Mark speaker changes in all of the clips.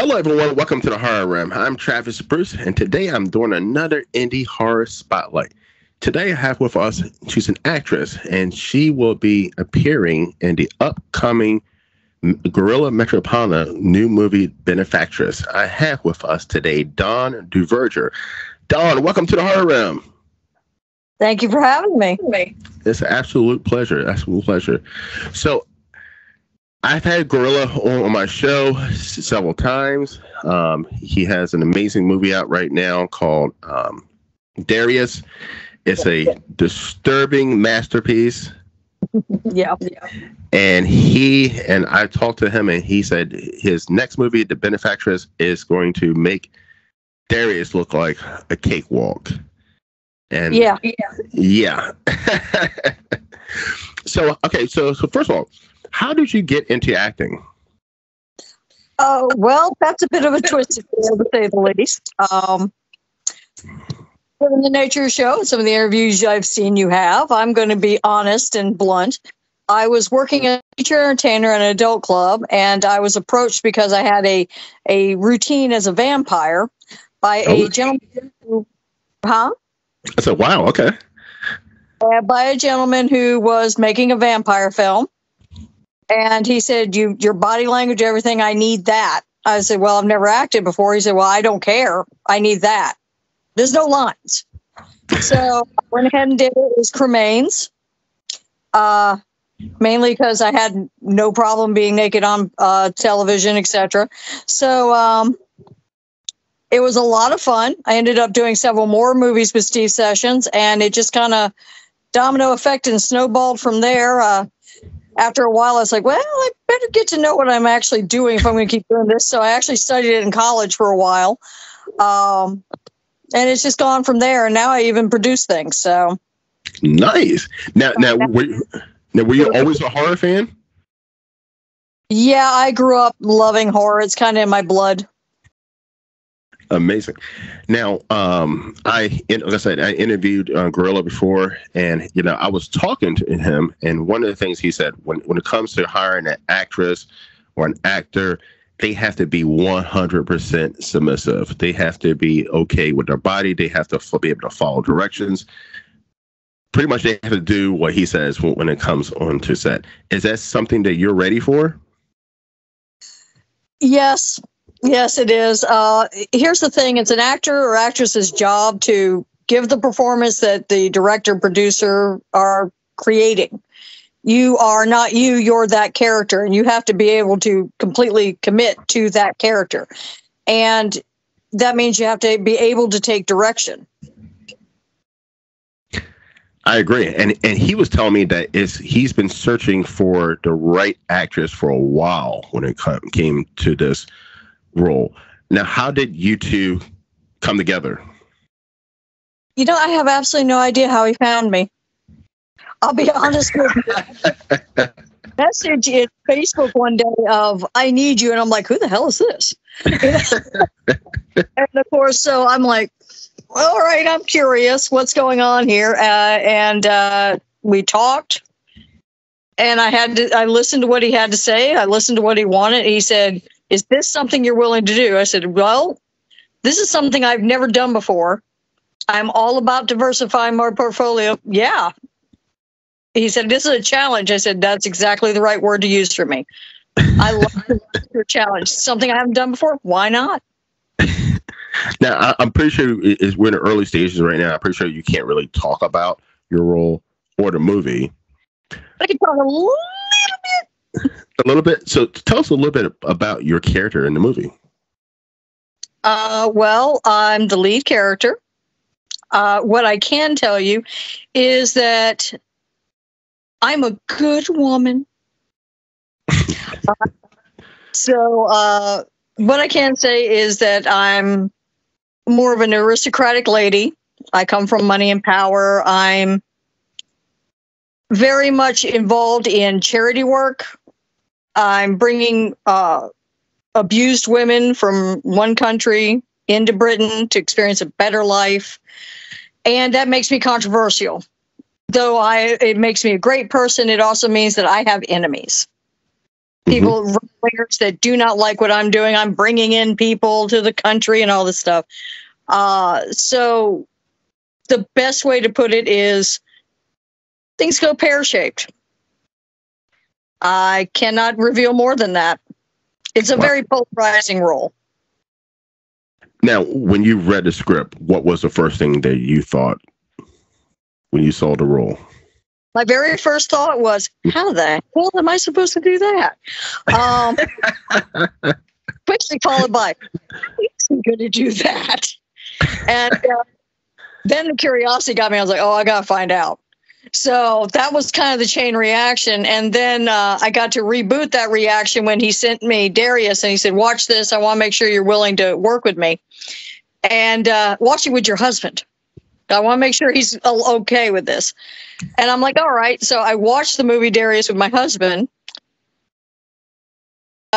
Speaker 1: Hello, everyone. Welcome to the Horror Room. I'm Travis Bruce, and today I'm doing another indie horror spotlight. Today I have with us, she's an actress, and she will be appearing in the upcoming Guerrilla Metropolitana new movie, Benefactress. I have with us today Dawn DuVerger. Dawn, welcome to the Horror Room.
Speaker 2: Thank you for having me.
Speaker 1: It's an absolute pleasure. Absolute pleasure. So, I've had Guerrilla on my show several times. He has an amazing movie out right now called Darius. It's a disturbing masterpiece.
Speaker 2: Yeah.
Speaker 1: And I talked to him, and he said his next movie, The Benefactress, is going to make Darius look like a cakewalk. And yeah. So first of all, how did you get into acting?
Speaker 2: Oh, well, that's a bit of a twist, to say the least. Given the nature of the show, some of the interviews I've seen you have, I'm going to be honest and blunt. I was working as a teacher entertainer in an adult club, and I was approached because I had a routine as a vampire by a gentleman who... Huh?
Speaker 1: I said, wow, okay.
Speaker 2: By a gentleman who was making a vampire film. And he said, your body language, everything, I need that. I said, well, I've never acted before. He said, well, I don't care. I need that. There's no lines. So I went ahead and did it. It was cremains. Mainly because I had no problem being naked on television, etc. So it was a lot of fun. I ended up doing several more movies with Steve Sessions, and it just kind of domino effect and snowballed from there. After a while, I was like, well, I better get to know what I'm actually doing if I'm going to keep doing this. So I actually studied it in college for a while. And it's just gone from there. And now I even produce things. So
Speaker 1: nice. Now, were you always a horror fan?
Speaker 2: Yeah, I grew up loving horror. It's kind of in my blood.
Speaker 1: Amazing. Now, like I said, I interviewed Guerrilla before, and I was talking to him, and one of the things he said, when it comes to hiring an actress or an actor, they have to be 100% submissive. They have to be okay with their body. They have to be able to follow directions. Pretty much, they have to do what he says when it comes onto set. Is that something that you're ready for?
Speaker 2: Yes. Yes, it is. Here's the thing. It's an actor or actress's job to give the performance that the director, producer are creating. You are not you, you're that character, and you have to be able to completely commit to that character. And that means you have to be able to take direction.
Speaker 1: I agree. And he was telling me that he's been searching for the right actress for a while when it came to this role. Now, how did you two come together?
Speaker 2: I have absolutely no idea how he found me. I'll be honest with you. Message in Facebook one day of, I need you. And I'm like, who the hell is this? And of course, so I'm like, well, all right, I'm curious what's going on here. And we talked, and I listened to what he had to say. I listened to what he wanted. He said, is this something you're willing to do? I said, well, this is something I've never done before. I'm all about diversifying my portfolio. Yeah. He said, this is a challenge. I said, that's exactly the right word to use for me. I love your challenge. Something I haven't done before. Why not?
Speaker 1: Now, I'm pretty sure we're in the early stages right now. I'm pretty sure you can't really talk about your role or the movie.
Speaker 2: I can talk a little bit.
Speaker 1: A little bit. So tell us a little bit about your character in the movie.
Speaker 2: Well, I'm the lead character. What I can tell you is that I'm a good woman. So what I can say is that I'm more of an aristocratic lady. I come from money and power. I'm very much involved in charity work. I'm bringing abused women from one country into Britain to experience a better life. And that makes me controversial. Though it makes me a great person, it also means that I have enemies. People that do not like what I'm doing. I'm bringing in people to the country and all this stuff. So the best way to put it is things go pear-shaped. I cannot reveal more than that. It's a very polarizing role.
Speaker 1: Now, when you read the script, what was the first thing that you thought when you saw the role?
Speaker 2: My very first thought was, how the hell am I supposed to do that? Quickly followed by, I'm going to do that. And then the curiosity got me. I was like, oh, I got to find out. So that was kind of the chain reaction. And then I got to reboot that reaction when he sent me Darius and he said, watch this. I want to make sure you're willing to work with me. And watch it with your husband. I want to make sure he's okay with this. And I'm like, all right. So I watched the movie Darius with my husband.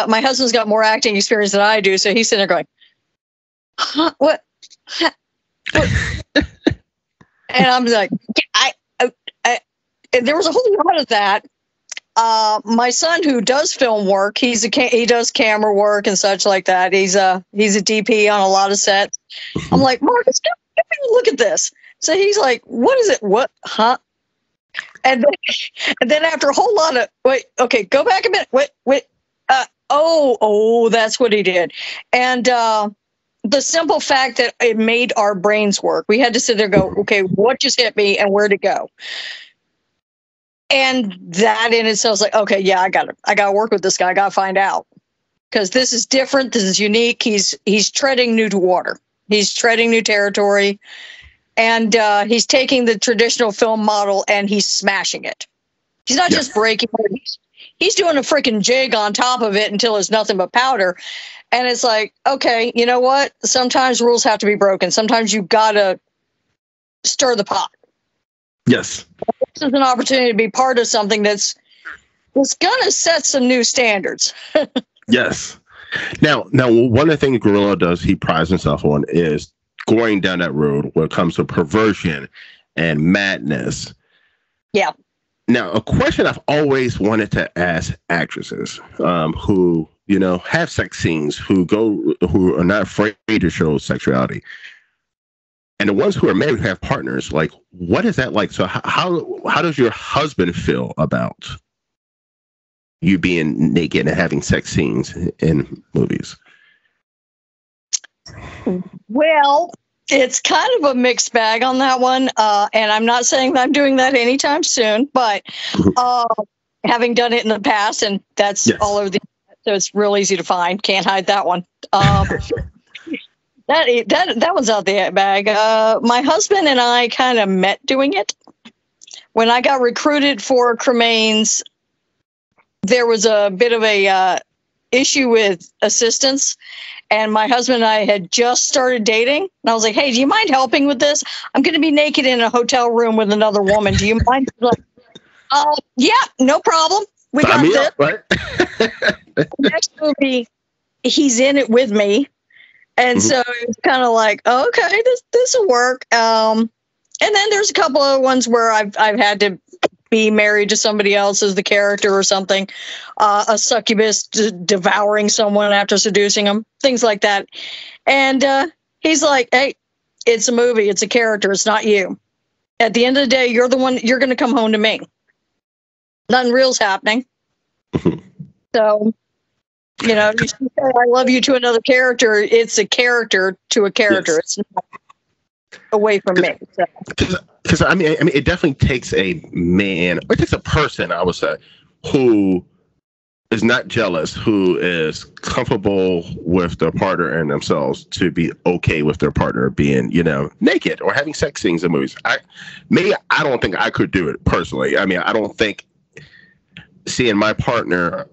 Speaker 2: My husband's got more acting experience than I do. So he's sitting there going, huh, what? Huh, what? And I'm like, and there was a whole lot of that. My son, who does film work, he does camera work and such like that. He's a DP on a lot of sets. I'm like, Marcus, give me a look at this. So he's like, what is it? What? Huh? And then after a whole lot of, wait, okay, go back a minute. Wait. Oh, that's what he did. And the simple fact that it made our brains work. We had to sit there and go, okay, what just hit me and where to go? And that in itself is like, okay, yeah, I got to work with this guy. I got to find out, because this is different. This is unique. He's treading new water. He's treading new territory, and he's taking the traditional film model and he's smashing it. He's not just breaking it. He's doing a freaking jig on top of it until it's nothing but powder. And it's like, okay, you know what? Sometimes rules have to be broken. Sometimes you got to stir the pot.
Speaker 1: Yes.
Speaker 2: This is an opportunity to be part of something that's going to set some new standards.
Speaker 1: Yes. Now, one of the things Guerrilla does, he prides himself on, is going down that road when it comes to perversion and madness. Yeah. Now, a question I've always wanted to ask actresses who, have sex scenes, who are not afraid to show sexuality. And the ones who are married, who have partners, like, what is that like? So how does your husband feel about you being naked and having sex scenes in movies?
Speaker 2: Well, it's kind of a mixed bag on that one. And I'm not saying that I'm doing that anytime soon, but having done it in the past, and that's all over the internet, so it's real easy to find. Can't hide that one. That one's out the bag. My husband and I kind of met doing it. When I got recruited for Cremains, there was a bit of a issue with assistance, and my husband and I had just started dating. And I was like, "Hey, do you mind helping with this? I'm going to be naked in a hotel room with another woman. Do you mind?" Like, yeah, no problem. We got this. Up, right? The next movie, he's in it with me. And so it's kind of like, okay, this will work. And then there's a couple of ones where I've had to be married to somebody else as the character or something. A succubus devouring someone after seducing them, things like that. And he's like, hey, it's a movie. It's a character. It's not you. At the end of the day, you're the one. You're going to come home to me. Nothing real's happening. So. You say I love you to another character. It's a character to a character. Yes. It's not away from me.
Speaker 1: Because I mean, it definitely takes a man, or it takes a person, I would say, who is not jealous, who is comfortable with their partner and themselves, to be okay with their partner being, naked or having sex scenes in movies. I don't think I could do it personally. I mean, I don't think seeing my partner,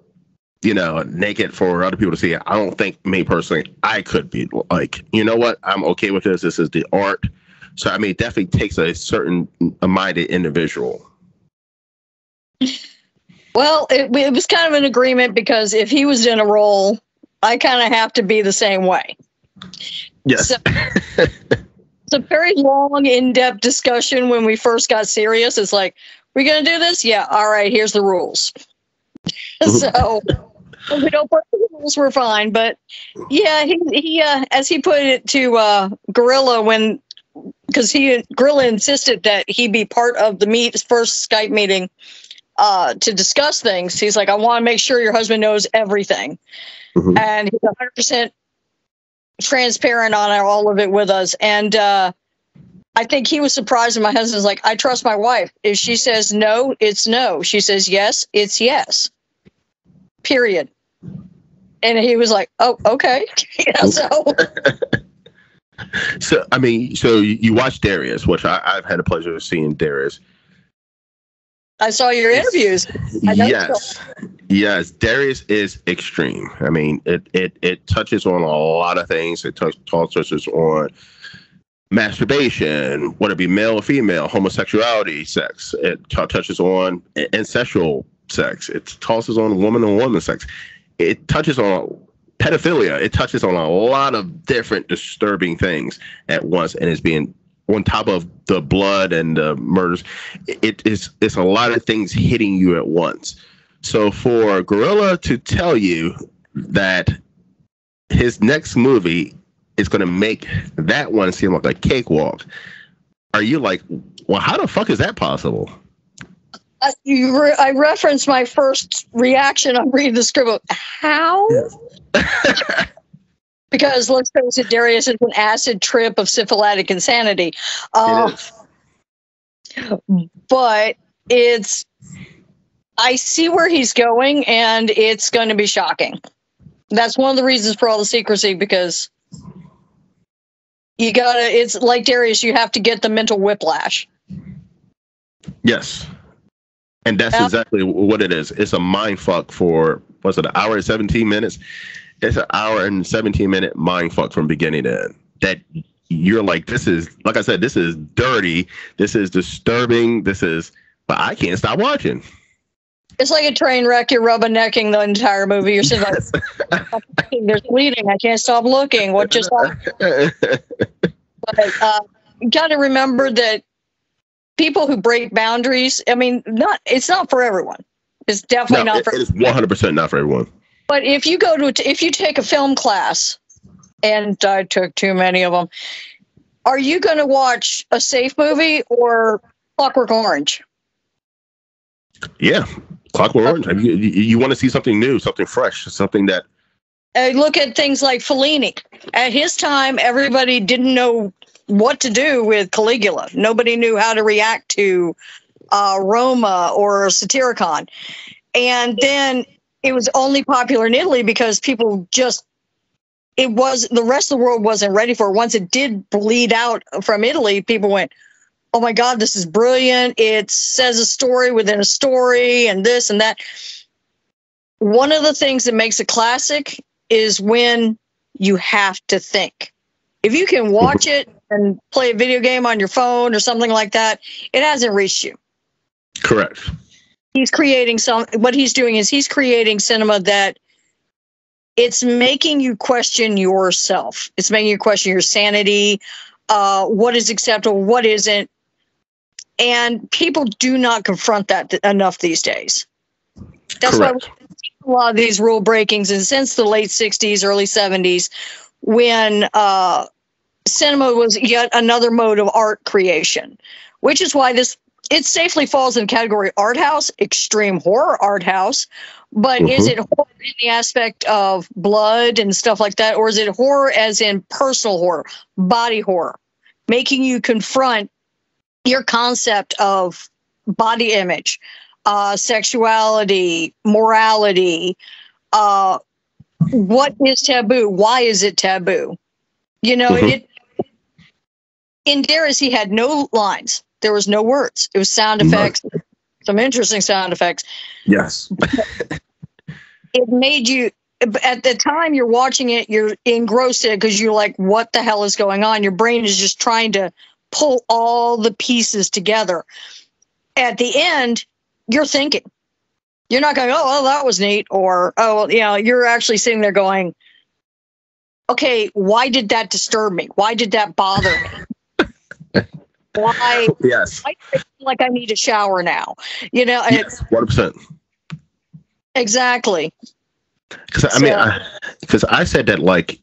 Speaker 1: naked for other people to see, I don't think, me personally, I could be like, you know what, I'm okay with this. This is the art. So, I mean, it definitely takes a certain minded individual.
Speaker 2: Well, it was kind of an agreement, because if he was in a role, I kind of have to be the same way. Yes. So, it's a very long, in-depth discussion when we first got serious. It's like, we going to do this? Yeah. All right. Here's the rules. So We don't break the rules, we're fine. But yeah, he as he put it to Guerrilla because Guerrilla insisted that he be part of the first Skype meeting to discuss things. He's like, I want to make sure your husband knows everything. Mm-hmm. And he's 100% transparent on all of it with us. And I think he was surprised when my husband's like, I trust my wife. If she says no, it's no. She says yes, it's yes. Period. And he was like, oh, okay. Yeah,
Speaker 1: so I mean, so you watched Darius, which I've had the pleasure of seeing Darius.
Speaker 2: I saw your interviews.
Speaker 1: Yes. Darius is extreme. I mean, it touches on a lot of things. It touches on masturbation, whether it be male or female, homosexuality, sex. It touches on ancestral sex. It tosses on woman sex. It touches on pedophilia. It touches on a lot of different disturbing things at once, and it's being on top of the blood and the murders. It's a lot of things hitting you at once. So for Guerrilla to tell you that his next movie is going to make that one seem like a cakewalk, are you like, well, how the fuck is that possible?
Speaker 2: I referenced my first reaction on reading the script. How? Yeah. Because let's face it, Darius is an acid trip of syphilitic insanity. But I see where he's going, and it's going to be shocking. That's one of the reasons for all the secrecy, because it's like Darius, you have to get the mental whiplash.
Speaker 1: Yes. And that's exactly what it is. It's a mind fuck for, what's it, an hour and 17 minutes? It's an hour and 17-minute mind fuck from beginning to end. That you're like, this is, like I said, this is dirty. This is disturbing. But I can't stop watching.
Speaker 2: It's like a train wreck. You're rubbernecking the entire movie. You're sitting like, there's bleeding. I can't stop looking. What just happened? But you got to remember that people who break boundaries, I mean, it's not for everyone. It's definitely not for everyone.
Speaker 1: It's 100% not for everyone.
Speaker 2: But if you take a film class, and I took too many of them, are you going to watch a safe movie or Clockwork Orange?
Speaker 1: Yeah, Clockwork Orange. I mean, you want to see something new, something fresh, something that...
Speaker 2: Look at things like Fellini. At his time, everybody didn't know what to do with Caligula. Nobody knew how to react to Roma or Satyricon. And then it was only popular in Italy because people the rest of the world wasn't ready for it. Once it did bleed out from Italy, people went, oh my God, this is brilliant. It says a story within a story and this and that. One of the things that makes a classic is when you have to think. If you can watch it and play a video game on your phone or something like that, it hasn't reached you.
Speaker 1: Correct.
Speaker 2: What he's doing is he's creating cinema that it's making you question yourself. It's making you question your sanity, what is acceptable, what isn't. And people do not confront that enough these days. That's Correct. Why we see a lot of these rule breakings. And since the late 60s, early 70s, when cinema was yet another mode of art creation, which is why it safely falls in the category art house, extreme horror art house. But is it horror in the aspect of blood and stuff like that? Or is it horror as in personal horror, body horror, making you confront your concept of body image, sexuality, morality, what is taboo? Why is it taboo? In Darius, he had no lines. There was no words. It was sound effects, some interesting sound effects.
Speaker 1: Yes.
Speaker 2: It made you, at the time you're watching it, you're engrossed in it because you're like, what the hell is going on? Your brain is just trying to pull all the pieces together. At the end, you're thinking. You're not going, oh, well, that was neat. Or, oh, well, you're actually sitting there going, okay, why did that disturb me? Why did that bother me? Why?
Speaker 1: Yes.
Speaker 2: I feel like I need a shower now.
Speaker 1: Yes, 100%.
Speaker 2: Exactly.
Speaker 1: Because I mean,
Speaker 2: So,
Speaker 1: because I said that like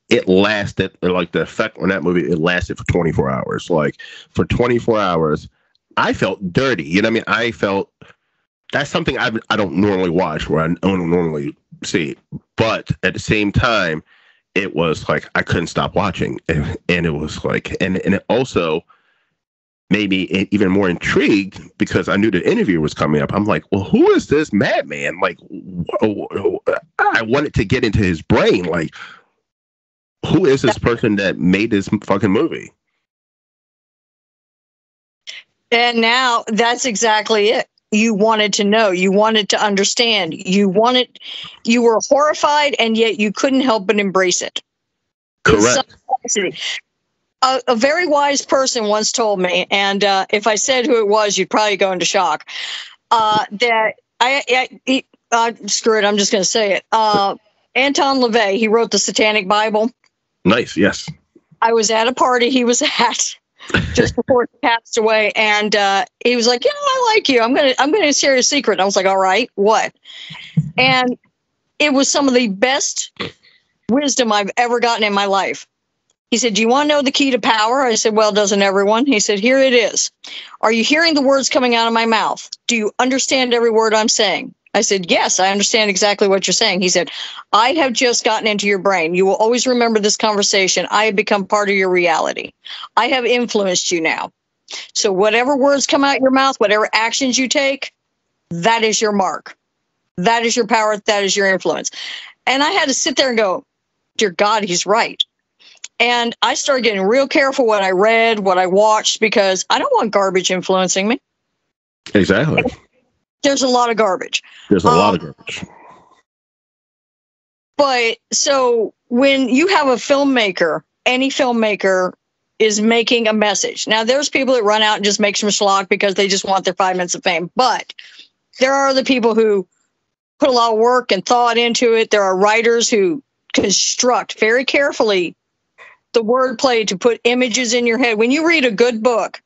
Speaker 1: it lasted, like the effect on that movie, it lasted for 24 hours. Like for 24 hours, I felt dirty. You know what I mean? I felt that's something I don't normally watch, where I don't normally see. But at the same time, it was like I couldn't stop watching, and it was like, and it also made me even more intrigued because I knew the interview was coming up. I'm like, well, who is this madman? Like, I wanted to get into his brain. Like, who is this person that made this fucking movie?
Speaker 2: and now that's exactly it. You wanted to know, you wanted to understand, you were horrified, and yet you couldn't help but embrace it.
Speaker 1: Correct.
Speaker 2: A very wise person once told me, and if I said who it was, you'd probably go into shock. That screw it, I'm just going to say it. Anton LaVey, he wrote the Satanic Bible.
Speaker 1: Nice. Yes.
Speaker 2: I was at a party he was at just before he passed away, and he was like, I like you. I'm gonna share a secret. And I was like, all right, what? And it was some of the best wisdom I've ever gotten in my life. He said, do you want to know the key to power? I said, well, doesn't everyone? He said, here it is. Are you hearing the words coming out of my mouth? Do you understand every word I'm saying? I said, yes, I understand exactly what you're saying. He said, I have just gotten into your brain. You will always remember this conversation. I have become part of your reality. I have influenced you now. So whatever words come out your mouth, whatever actions you take, that is your mark. That is your power. That is your influence. And I had to sit there and go, dear God, he's right. And I started getting real careful what I read, what I watched, because I don't want garbage influencing me.
Speaker 1: Exactly.
Speaker 2: There's a lot of garbage.
Speaker 1: There's a lot of garbage.
Speaker 2: But so when you have a filmmaker, any filmmaker is making a message. Now, there's people that run out and just make some schlock because they just want their 5 minutes of fame. But there are the people who put a lot of work and thought into it. There are writers who construct very carefully the wordplay to put images in your head. When you read a good book,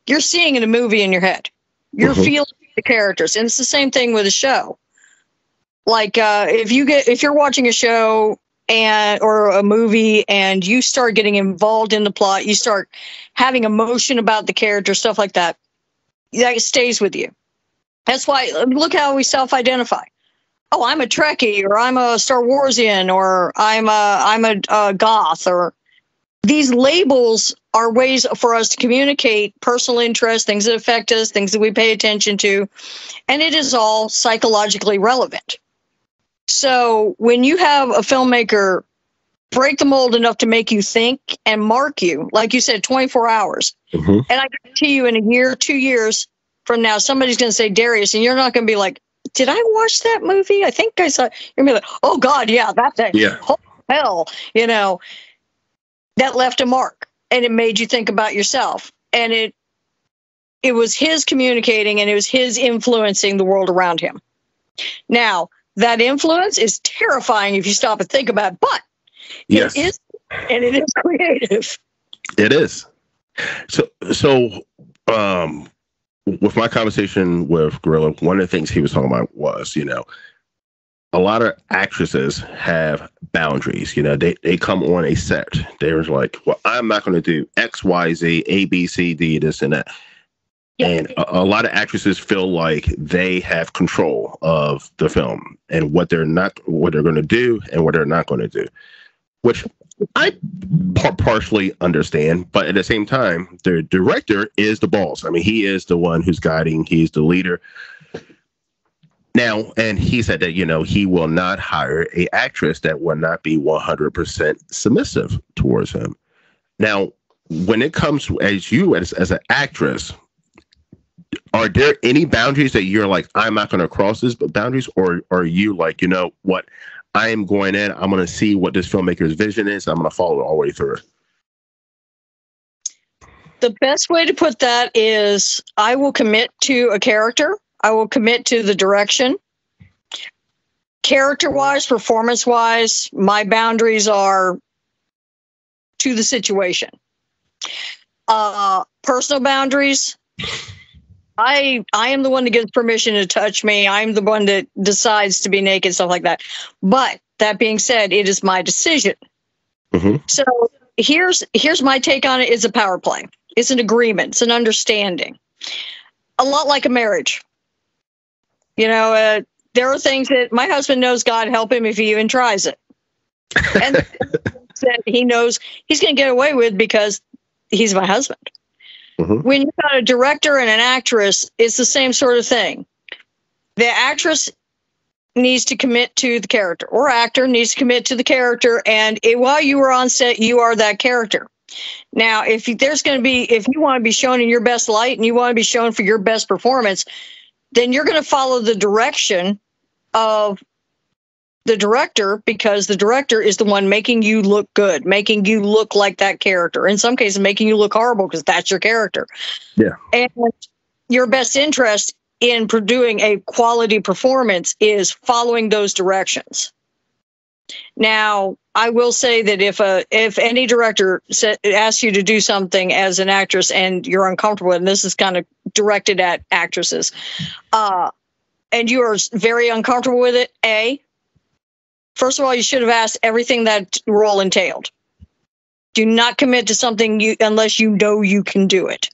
Speaker 2: you're seeing a movie in your head. You're feeling the characters. And it's the same thing with a show. Like if you're watching a show or a movie and you start getting involved in the plot, you start having emotion about the character, stuff like that, that stays with you. That's why, look how we self-identify. Oh, I'm a Trekkie, or I'm a Star Warsian, or I'm a goth, or these labels are ways for us to communicate personal interests, things that affect us, things that we pay attention to, and it is all psychologically relevant. So when you have a filmmaker break the mold enough to make you think and mark you, like you said, 24 hours, and I guarantee you in a year, 2 years from now, somebody's going to say Darius, and you're not going to be like, did I watch that movie? I think I saw. You're going to be like, oh God, yeah, that thing.
Speaker 1: Yeah.
Speaker 2: Oh, hell, that left a mark, and it made you think about yourself. And it was his communicating, and it was his influencing the world around him. Now, that influence is terrifying if you stop and think about it, but
Speaker 1: yes,
Speaker 2: it is, and it is creative.
Speaker 1: It is. So, with my conversation with Guerrilla, one of the things he was talking about was, a lot of actresses have boundaries. They come on a set. They're like, well, I'm not going to do X, Y, Z, A, B, C, D, this and that. Yeah. And a lot of actresses feel like they have control of the film and what they're going to do and what they're not going to do, which I partially understand. But at the same time, the director is the boss. I mean, he is the one who's guiding. He's the leader. Now, and he said that, he will not hire a actress that will not be 100% submissive towards him. Now, when it comes to as an actress, are there any boundaries that you're like, I'm not going to cross these boundaries? Or are you like, what, I am going in, I'm going to see what this filmmaker's vision is. I'm going to follow it all the way through.
Speaker 2: The best way to put that is I will commit to a character. I will commit to the direction. Character-wise, performance-wise, my boundaries are to the situation. Personal boundaries, I am the one that gives permission to touch me. I'm the one that decides to be naked, stuff like that. But that being said, it is my decision.
Speaker 1: Mm-hmm.
Speaker 2: So here's my take on it. It's a power play. It's an agreement. It's an understanding. A lot like a marriage. You know, there are things that my husband knows, God help him if he even tries it. And that he knows he's going to get away with because he's my husband.
Speaker 1: Mm-hmm.
Speaker 2: When you've got a director and an actress, it's the same sort of thing. The actress needs to commit to the character, or actor needs to commit to the character. And while you are on set, you are that character. Now, if you want to be shown in your best light and you want to be shown for your best performance, then you're going to follow the direction of the director, because the director is the one making you look good, making you look like that character. In some cases, making you look horrible because that's your character.
Speaker 1: Yeah.
Speaker 2: And your best interest in doing a quality performance is following those directions. Now, I will say that if any director asks you to do something as an actress and you're uncomfortable, and this is kind of directed at actresses, and you are very uncomfortable with it, first of all, you should have asked everything that role entailed. Do not commit to something unless you know you can do it.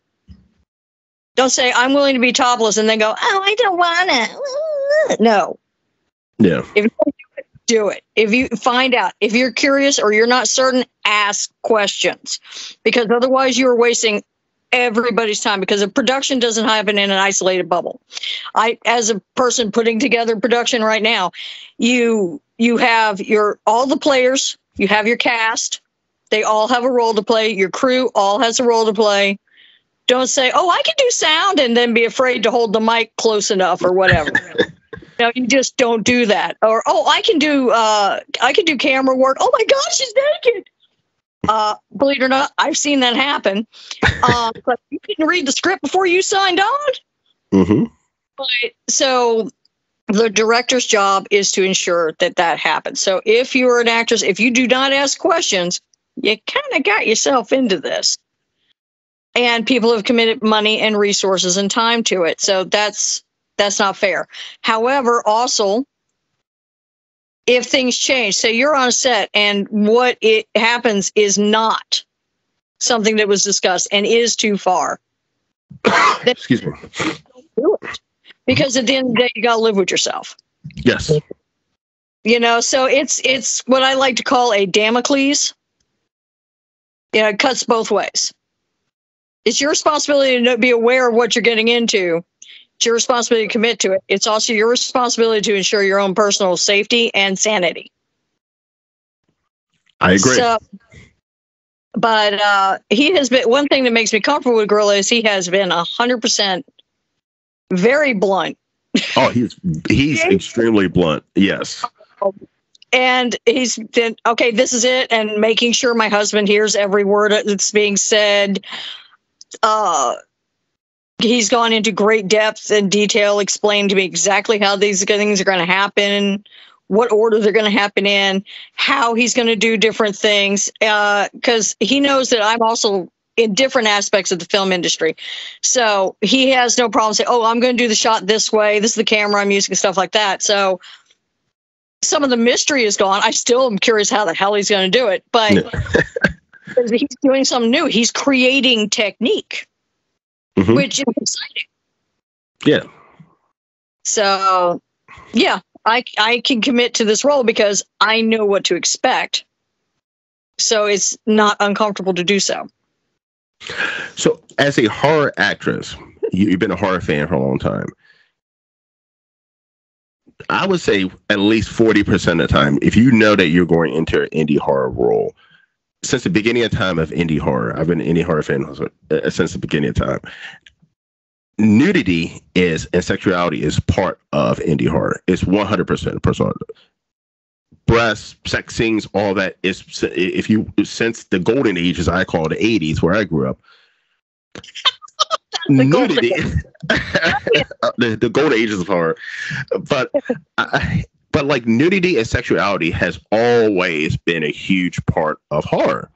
Speaker 2: Don't say, I'm willing to be topless, and then go, oh, I don't want to. No.
Speaker 1: Yeah.
Speaker 2: If you do it. If you find out, if you're curious or you're not certain, ask questions. Because otherwise you're wasting everybody's time, because a production doesn't happen in an isolated bubble. As a person putting together production right now, you have all the players, you have your cast, they all have a role to play, your crew all has a role to play. Don't say, oh, I can do sound, and then be afraid to hold the mic close enough or whatever. No, you just don't do that. Or, oh, I can do camera work. Oh my gosh, she's naked. Believe it or not, I've seen that happen. But you didn't read the script before you signed on.
Speaker 1: Mm-hmm.
Speaker 2: So the director's job is to ensure that happens. So if you're an actress, if you do not ask questions, you kind of got yourself into this. And people have committed money and resources and time to it. So that's not fair. However, also, if things change, say you're on a set and what it happens is not something that was discussed and is too far.
Speaker 1: Excuse me.
Speaker 2: Don't do it. Because at the end of the day, you got to live with yourself.
Speaker 1: Yes.
Speaker 2: You know, so it's what I like to call a Damocles. You know, it cuts both ways. It's your responsibility to be aware of what you're getting into. It's your responsibility to commit to it. It's also your responsibility to ensure your own personal safety and sanity.
Speaker 1: I agree.
Speaker 2: So, but he has been, one thing that makes me comfortable with Guerrilla is he has been 100% very blunt.
Speaker 1: Oh, he's extremely blunt. Yes.
Speaker 2: And he's been, okay, this is it. And making sure my husband hears every word that's being said. He's gone into great depth and detail, explained to me exactly how these things are going to happen, what order they're going to happen in, how he's going to do different things. Because he knows that I'm also in different aspects of the film industry. So he has no problem saying, oh, I'm going to do the shot this way. This is the camera I'm using, stuff like that. So some of the mystery is gone. I still am curious how the hell he's going to do it. But he's doing something new. He's creating technique. Mm-hmm. Which is exciting.
Speaker 1: Yeah.
Speaker 2: So, yeah, I can commit to this role because I know what to expect. So it's not uncomfortable to do so.
Speaker 1: So, as a horror actress, you've been a horror fan for a long time. I would say at least 40% of the time, if you know that you're going into an indie horror role, since the beginning of time of indie horror, I've been an indie horror fan since the beginning of time. Nudity and sexuality is part of indie horror. It's 100% breasts, sex scenes, all that is. If you since the golden age, as I call it, the 80s, where I grew up, nudity, the golden ages of horror, but like nudity and sexuality has always been a huge part of horror.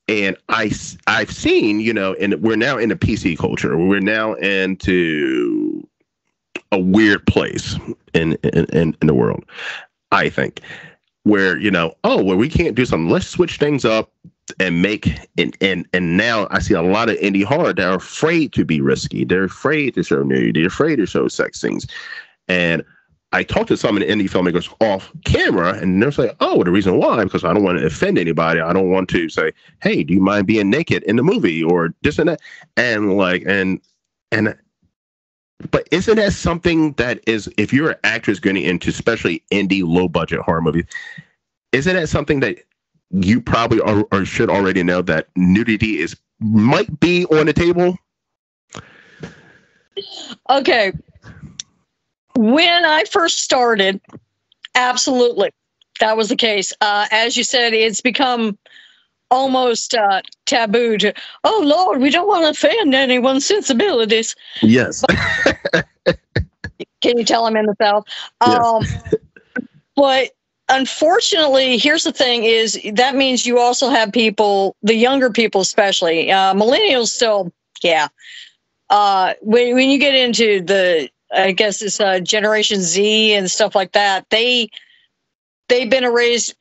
Speaker 1: And I've seen, and we're now in the PC culture. We're now into a weird place in the world, I think, where, where we can't do something. Let's switch things up and and now I see a lot of indie horror that are afraid to be risky. They're afraid to show nudity. They're afraid to show sex scenes. And I talked to some of the indie filmmakers off camera, and they're saying, "Oh, the reason why, because I don't want to offend anybody. I don't want to say, hey, do you mind being naked in the movie or this and that?" And but isn't that something that is, if you're an actress getting into especially indie low budget horror movies, isn't that something that you probably or should already know, that nudity might be on the table?
Speaker 2: Okay. When I first started, absolutely, that was the case. As you said, it's become almost taboo to, oh, Lord, we don't want to offend anyone's sensibilities.
Speaker 1: Yes.
Speaker 2: Can you tell I'm in the South? Yes. But unfortunately, here's the thing is that means you also have people, the younger people especially, millennials still, yeah. When you get into the, I guess it's Generation Z and stuff like that, they've been raised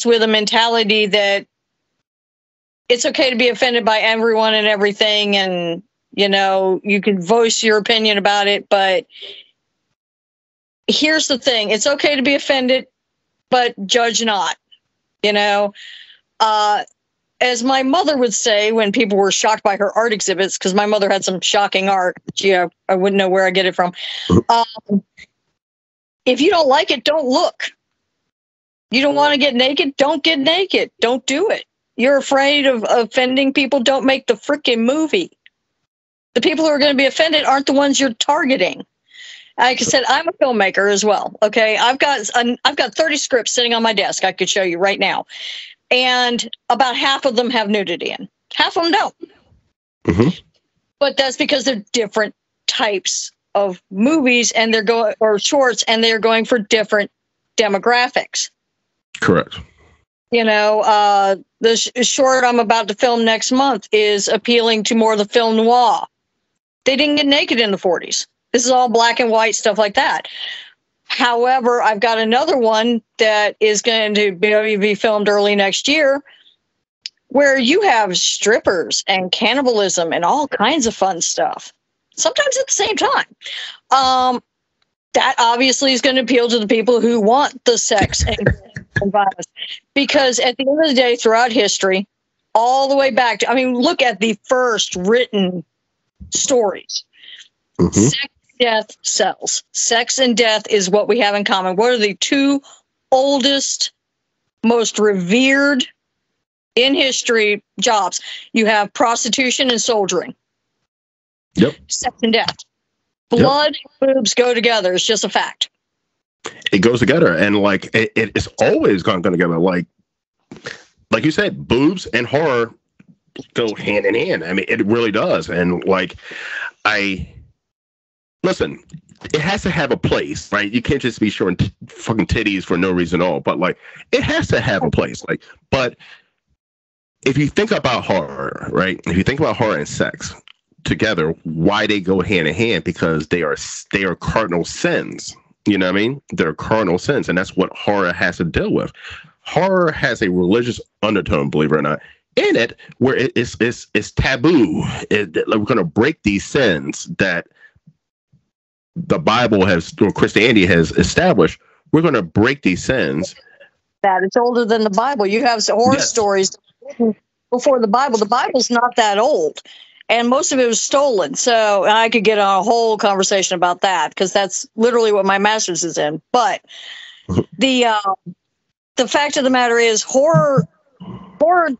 Speaker 2: with a mentality that it's okay to be offended by everyone and everything, and you can voice your opinion about it. But here's the thing: it's okay to be offended, but judge not. As my mother would say when people were shocked by her art exhibits, because my mother had some shocking art. Gee, I wouldn't know where I get it from. If you don't like it, don't look. You don't want to get naked? Don't get naked. Don't do it. You're afraid of offending people? Don't make the freaking movie. The people who are going to be offended aren't the ones you're targeting. Like I said, I'm a filmmaker as well. Okay, I've got 30 scripts sitting on my desk. I could show you right now. And about half of them have nudity in. Half of them don't. Mm-hmm. But that's because they're different types of movies, and or shorts, and they're going for different demographics.
Speaker 1: Correct.
Speaker 2: The short I'm about to film next month is appealing to more of the film noir. They didn't get naked in the 40s. This is all black and white stuff like that. However, I've got another one that is going to be filmed early next year, where you have strippers and cannibalism and all kinds of fun stuff, sometimes at the same time. That obviously is going to appeal to the people who want the sex and violence. Because at the end of the day, throughout history, all the way back to, look at the first written stories. Mm-hmm. Sex, death sells. Sex and death is what we have in common. What are the two oldest, most revered in history jobs? You have prostitution and soldiering.
Speaker 1: Yep.
Speaker 2: Sex and death. Blood and boobs go together. It's just a fact.
Speaker 1: It goes together, and it's always gone together. Like you said, boobs and horror go hand in hand. It really does. And listen, it has to have a place, right? You can't just be showing fucking titties for no reason at all. But it has to have a place. But if you think about horror, right? If you think about horror and sex together, why they go hand in hand? Because they are cardinal sins. You know what I mean? They're cardinal sins, and that's what horror has to deal with. Horror has a religious undertone, believe it or not, in it, where it's taboo. We're going to break these sins that the Bible or Christianity has established. We're going to break these sins.
Speaker 2: That it's older than the Bible. You have horror stories before the Bible. The Bible's not that old. And most of it was stolen. So I could get on a whole conversation about that, because that's literally what my master's is in. But the fact of the matter is, horror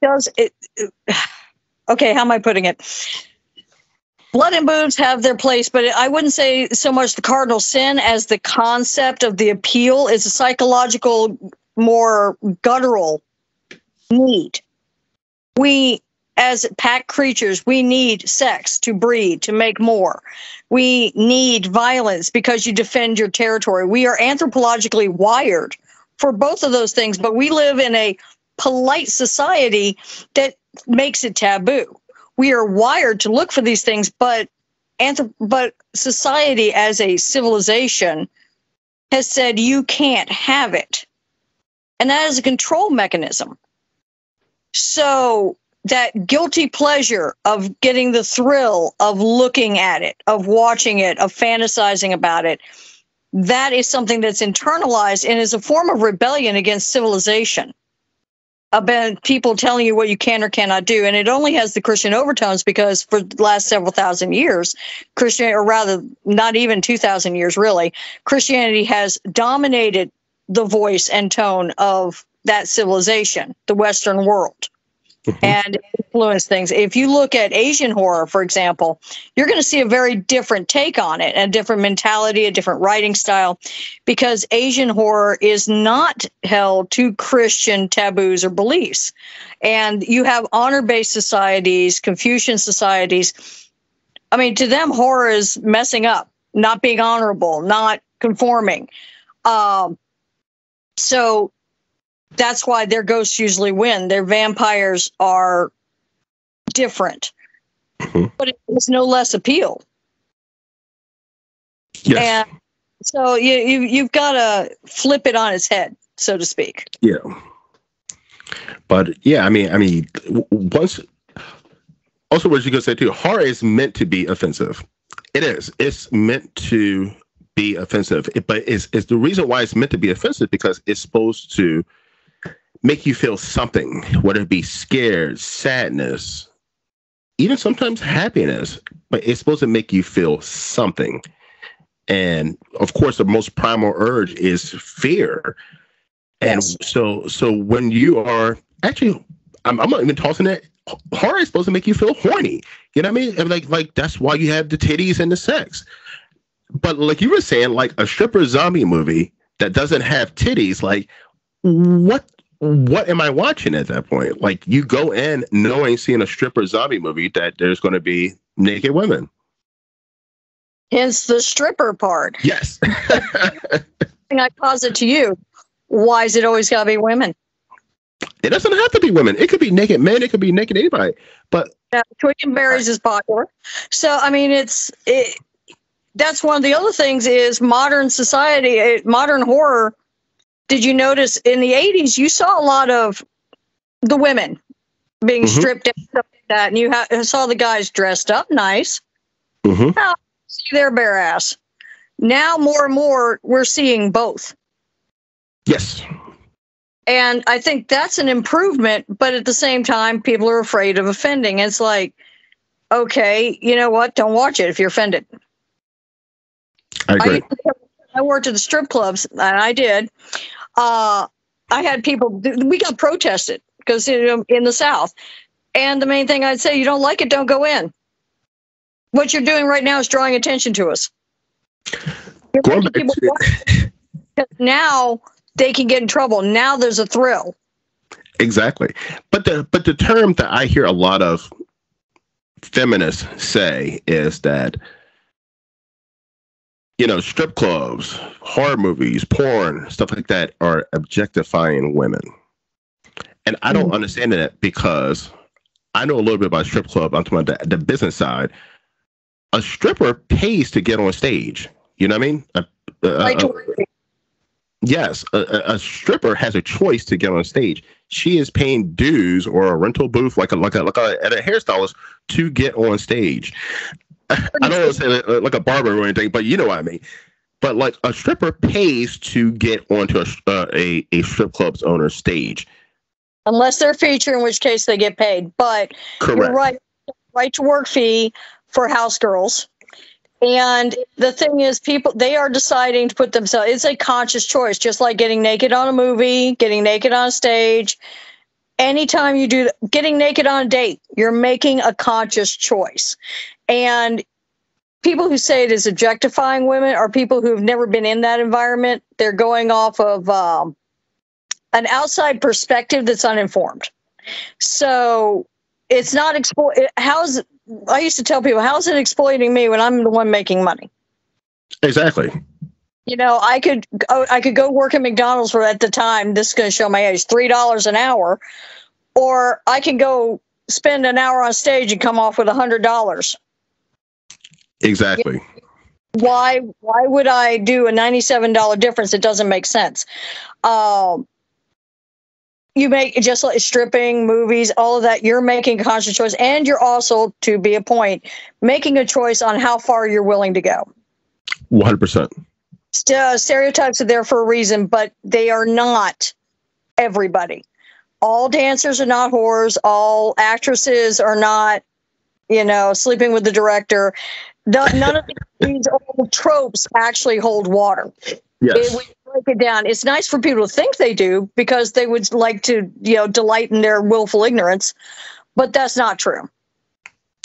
Speaker 2: does it. Okay, how am I putting it? Blood and boobs have their place, but I wouldn't say so much the cardinal sin as the concept of the appeal is a psychological, more guttural need. We, as pack creatures, we need sex to breed, to make more. We need violence because you defend your territory. We are anthropologically wired for both of those things, but we live in a polite society that makes it taboo. We are wired to look for these things, but society as a civilization has said you can't have it. And that is a control mechanism. So that guilty pleasure of getting the thrill of looking at it, of watching it, of fantasizing about it, that is something that's internalized and is a form of rebellion against civilization, about people telling you what you can or cannot do. And it only has the Christian overtones because for the last several thousand years, or rather not even 2,000 years really, Christianity has dominated the voice and tone of that civilization, the Western world. And influence things. If you look at Asian horror, for example, you're going to see a very different take on it, a different mentality, a different writing style, because Asian horror is not held to Christian taboos or beliefs. And you have honor-based societies, Confucian societies. I mean, to them, horror is messing up, not being honorable, not conforming. So that's why their ghosts usually win. Their vampires are different, but it has no less appeal.
Speaker 1: Yes.
Speaker 2: And so you've got to flip it on its head, so to speak.
Speaker 1: Yeah. But yeah, I mean, once also what you could say too, horror is meant to be offensive. It is. It's meant to be offensive. But it's the reason why it's meant to be offensive because it's supposed to make you feel something, whether it be scared, sadness, even sometimes happiness, but it's supposed to make you feel something. And of course, the most primal urge is fear. And so when you are actually, I'm not even tossing it. Horror is supposed to make you feel horny. You know what I mean? Like that's why you have the titties and the sex. But like you were saying, like a stripper zombie movie that doesn't have titties, like what am I watching at that point? Like you go in knowing, seeing a stripper zombie movie that there's going to be naked women.
Speaker 2: Hence the stripper part.
Speaker 1: Yes.
Speaker 2: I posit to you, why is it always got to be women?
Speaker 1: It doesn't have to be women. It could be naked men. It could be naked anybody. But
Speaker 2: Twig and Berries is popular. So, I mean, that's one of the other things is modern society, modern horror. Did you notice in the 80s, you saw a lot of the women being stripped and stuff like that. And you saw the guys dressed up nice. Now, see their bare ass. Now, more and more, we're seeing both.
Speaker 1: Yes.
Speaker 2: And I think that's an improvement. But at the same time, people are afraid of offending. It's like, okay, you know what? Don't watch it if you're offended.
Speaker 1: I agree.
Speaker 2: I worked at the strip clubs, and I did. I had people, we got protested because in the South. And the main thing I'd say, you don't like it, don't go in. What you're doing right now is drawing attention to us. Now they can get in trouble. Now there's a thrill.
Speaker 1: Exactly. But the term that I hear a lot of feminists say is that, you know, strip clubs, horror movies, porn, stuff like that are objectifying women. And I don't understand that because I know a little bit about strip club. I'm talking about the business side. A stripper pays to get on stage. You know what I mean? Yes, a stripper has a choice to get on stage. She is paying dues or a rental booth, like a hairstylist, to get on stage. I don't want to say like a barber or anything, but you know what I mean. But like a stripper pays to get onto a strip club's owner's stage,
Speaker 2: unless they're featured, in which case they get paid. But
Speaker 1: correct.
Speaker 2: You're right to work fee for house girls. And the thing is, they are deciding to put themselves. It's a conscious choice, just like getting naked on a movie, getting naked on a stage. Anytime you do getting naked on a date, you're making a conscious choice. And people who say it is objectifying women are people who have never been in that environment. They're going off of an outside perspective that's uninformed. So it's not I used to tell people, how's it exploiting me when I'm the one making money?
Speaker 1: Exactly.
Speaker 2: You know, I could go work at McDonald's for, at the time, this is going to show my age, $3 an hour, or I can go spend an hour on stage and come off with $100.
Speaker 1: Exactly.
Speaker 2: Why would I do a $97 difference? It doesn't make sense. You make just like stripping, movies, all of that. You're making a conscious choice, and you're also, to be a point, making a choice on how far you're willing to go.
Speaker 1: 100%.
Speaker 2: Stereotypes are there for a reason, but they are not everybody. All dancers are not whores. All actresses are not, sleeping with the director. None of these old tropes actually hold water.
Speaker 1: Yes.
Speaker 2: We break it down. It's nice for people to think they do because they would like to, delight in their willful ignorance, but that's not true.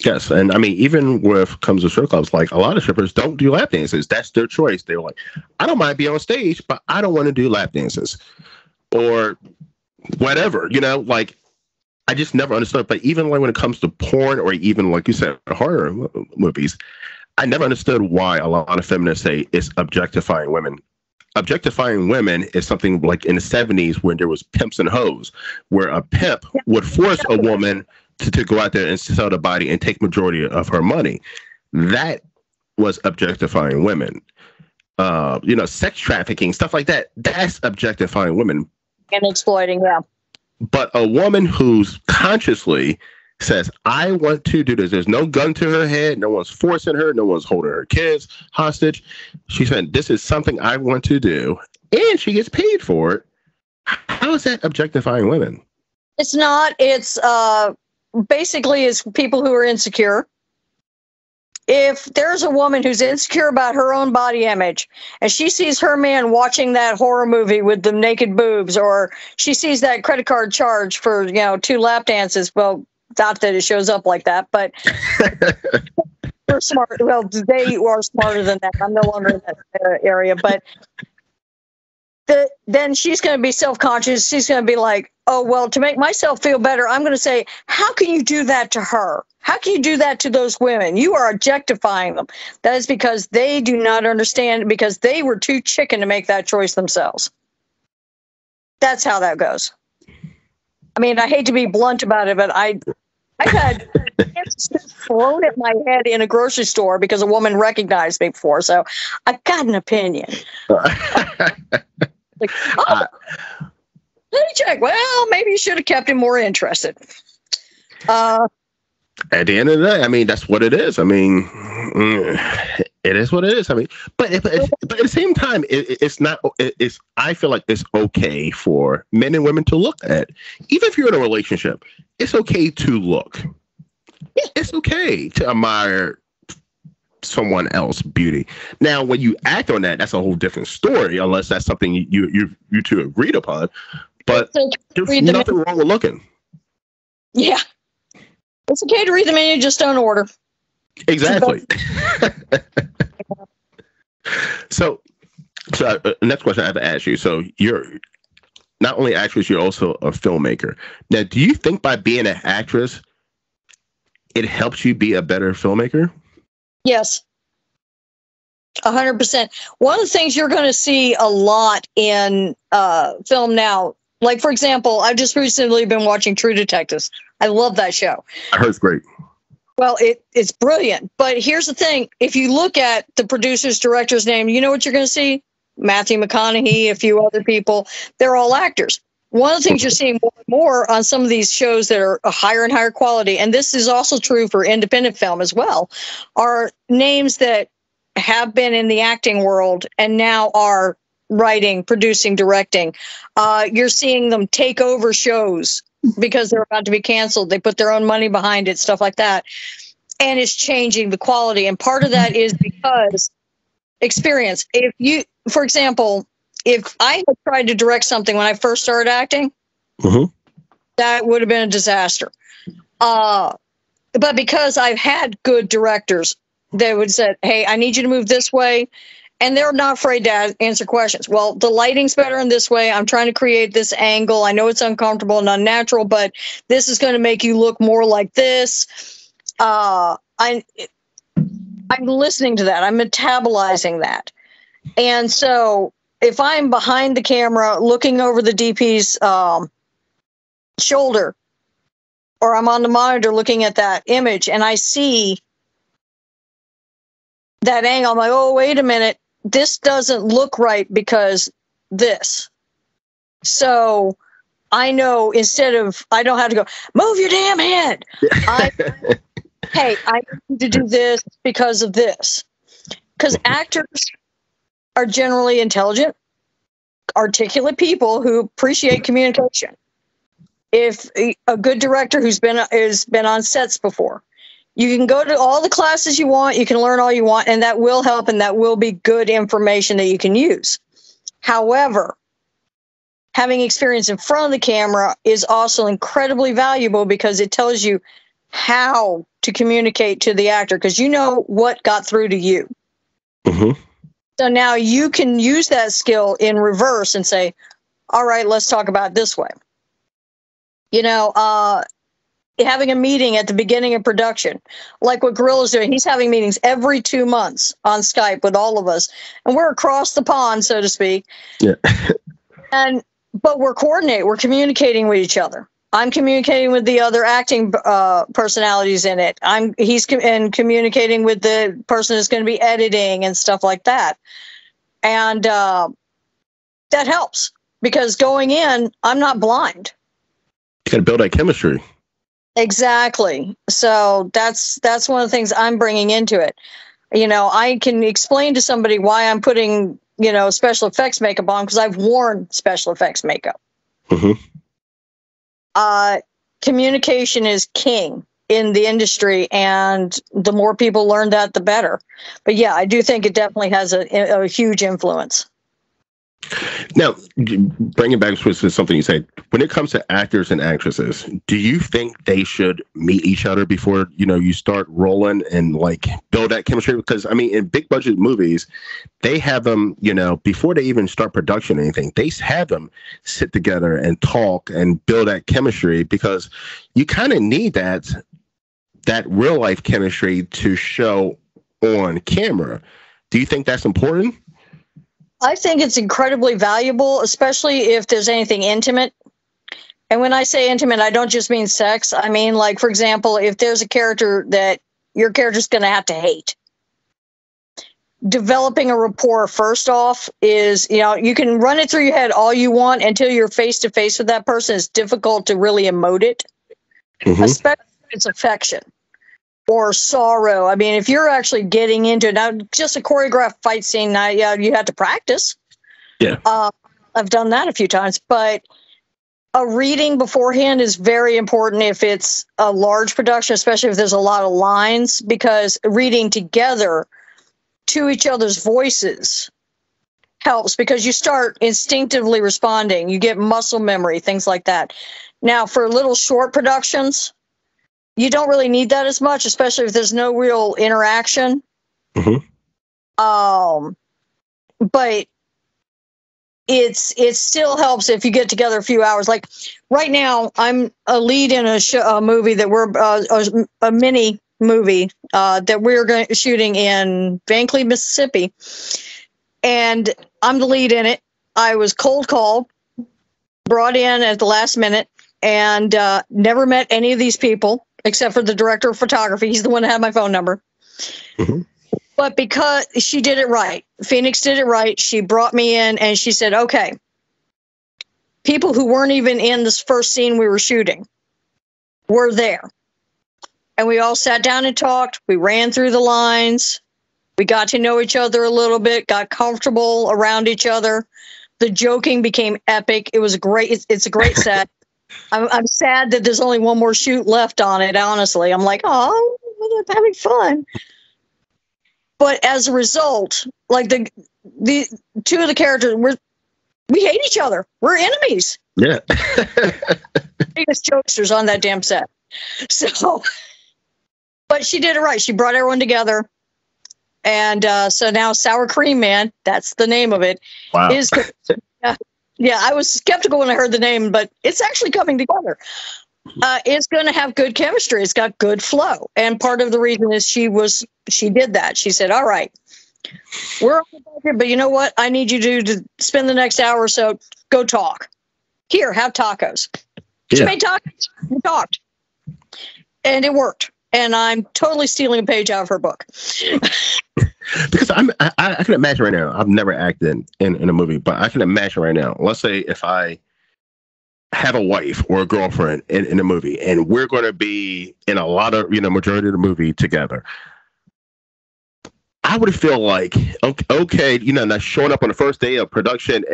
Speaker 1: Yes, and I mean, even with comes to strip clubs, like a lot of strippers don't do lap dances. That's their choice. They're like, I don't mind being on stage, but I don't want to do lap dances or whatever. Like I just never understood. But even like when it comes to porn or even like you said, horror movies, I never understood why a lot of feminists say it's objectifying women. Objectifying women is something like in the 70s when there was pimps and hoes, where a pimp would force a woman to go out there and sell the body and take majority of her money. That was objectifying women. Sex trafficking, stuff like that. That's objectifying women.
Speaker 2: And exploiting, yeah.
Speaker 1: But a woman who's consciously says, I want to do this. There's no gun to her head. No one's forcing her. No one's holding her kids hostage. She said, this is something I want to do. And she gets paid for it. How is that objectifying women?
Speaker 2: It's not. It's basically it's people who are insecure. If there's a woman who's insecure about her own body image and she sees her man watching that horror movie with the naked boobs, or she sees that credit card charge for, 2 lap dances. Well, not that it shows up like that, but we're smart. Well, they are smarter than that. I'm no longer in that area, but then she's going to be self-conscious. She's going to be like, oh, well, to make myself feel better, I'm going to say, how can you do that to her? How can you do that to those women? You are objectifying them. That is because they do not understand, because they were too chicken to make that choice themselves. That's how that goes. I mean, I hate to be blunt about it, but I've had thrown at my head in a grocery store because a woman recognized me before. So I've got an opinion. Like, let me check. Well, maybe you should have kept him more interested.
Speaker 1: At the end of the day, I mean, that's what it is. I mean, it is what it is. I mean, but at the same time, it's not. I feel like it's okay for men and women to look at. Even if you're in a relationship, it's okay to look. It's okay to admire someone else's beauty. Now, when you act on that, that's a whole different story. Unless that's something you two agreed upon. But there's nothing wrong with looking.
Speaker 2: Yeah. It's okay to read the menu, just don't order.
Speaker 1: Exactly. So next question I have to ask you. So you're not only an actress, you're also a filmmaker. Now, do you think by being an actress, it helps you be a better filmmaker?
Speaker 2: Yes. 100%. One of the things you're going to see a lot in film now, like, for example, I've just recently been watching True Detectives. I love that show.
Speaker 1: I heard it's great.
Speaker 2: Well, it's brilliant. But here's the thing. If you look at the producer's, director's name, you know what you're going to see? Matthew McConaughey, a few other people. They're all actors. One of the things you're seeing more and more on some of these shows that are a higher and higher quality, and this is also true for independent film as well, are names that have been in the acting world and now are writing, producing, directing. You're seeing them take over shows because they're about to be canceled. They put their own money behind it, stuff like that. And it's changing the quality. And part of that is because experience. If you, for example, if I had tried to direct something when I first started acting, that would have been a disaster. But because I've had good directors, they would say, hey, I need you to move this way. And they're not afraid to answer questions. Well, the lighting's better in this way. I'm trying to create this angle. I know it's uncomfortable and unnatural, but this is going to make you look more like this. I'm listening to that. I'm metabolizing that. And so if I'm behind the camera looking over the DP's shoulder, or I'm on the monitor looking at that image and I see that angle. I'm like, oh, wait a minute. This doesn't look right because this. So I know I don't have to go, move your damn head. Hey, I need to do this because of this. Because actors are generally intelligent, articulate people who appreciate communication. If a good director has been on sets before, you can go to all the classes you want, you can learn all you want, and that will help, and that will be good information that you can use. However, having experience in front of the camera is also incredibly valuable because it tells you how to communicate to the actor, because you know what got through to you.
Speaker 1: Mm-hmm.
Speaker 2: So now you can use that skill in reverse and say, all right, let's talk about it this way. You know, having a meeting at the beginning of production, like what Guerrilla's doing. He's having meetings every 2 months on Skype with all of us, and we're across the pond, so to speak.
Speaker 1: Yeah.
Speaker 2: But we're coordinating. We're communicating with each other. I'm communicating with the other acting personalities in it. He's communicating with the person who's going to be editing and stuff like that. And that helps because going in, I'm not blind.
Speaker 1: You got to build that chemistry.
Speaker 2: Exactly. So that's one of the things I'm bringing into it. You know, I can explain to somebody why I'm putting, you know, special effects makeup on because I've worn special effects makeup.
Speaker 1: Mm-hmm.
Speaker 2: Communication is king in the industry, and the more people learn that, the better. But yeah, I do think it definitely has a huge influence.
Speaker 1: Now, bringing back to something you said, when it comes to actors and actresses, do you think they should meet each other before, you know, you start rolling and like build that chemistry? Because I mean, in big budget movies, they have them, you know, before they even start production or anything, they have them sit together and talk and build that chemistry because you kind of need that real life chemistry to show on camera. Do you think that's important?
Speaker 2: I think it's incredibly valuable, especially if there's anything intimate. And when I say intimate, I don't just mean sex. I mean, like, for example, if there's a character that your character's going to have to hate, developing a rapport first off is, you know, you can run it through your head all you want until you're face to face with that person. It's difficult to really emote it, especially if it's affection or sorrow. I mean, if you're actually getting into it, now just a choreographed fight scene, yeah, you have to practice.
Speaker 1: Yeah.
Speaker 2: I've done that a few times, but a reading beforehand is very important if it's a large production, especially if there's a lot of lines, because reading together to each other's voices helps because you start instinctively responding. You get muscle memory, things like that. Now, for little short productions, you don't really need that as much, especially if there's no real interaction.
Speaker 1: Mm-hmm.
Speaker 2: But it still helps if you get together a few hours. Like right now, I'm a lead in a movie that we're a mini movie that we're shooting in Vankleigh, Mississippi, and I'm the lead in it. I was cold called, brought in at the last minute, and never met any of these people except for the director of photography. He's the one that had my phone number. Mm-hmm. But because she did it right, Phoenix did it right, she brought me in and she said, okay, people who weren't even in this first scene we were shooting were there. And we all sat down and talked. We ran through the lines. We got to know each other a little bit, got comfortable around each other. The joking became epic. It was it's a great set. I'm sad that there's only one more shoot left on it, honestly. I'm like, oh, I'm having fun. But as a result, like the two of the characters, we hate each other. We're enemies.
Speaker 1: Yeah.
Speaker 2: Biggest jokesters on that damn set. So, but she did it right. She brought everyone together. And so now Sour Cream Man, that's the name of it.
Speaker 1: Wow.
Speaker 2: Yeah, I was skeptical when I heard the name, but it's actually coming together. It's going to have good chemistry. It's got good flow. And part of the reason is she did that. She said, all right, we're on the budget, but you know what? I need you to spend the next hour or so, go talk. Here, have tacos. She made tacos. We talked. And it worked. And I'm totally stealing a page out of her book.
Speaker 1: Because I can imagine right now, I've never acted in a movie, but I can imagine right now, let's say if I have a wife or a girlfriend in a movie and we're going to be in a lot of, majority of the movie together, I would feel like, okay, now showing up on the first day of production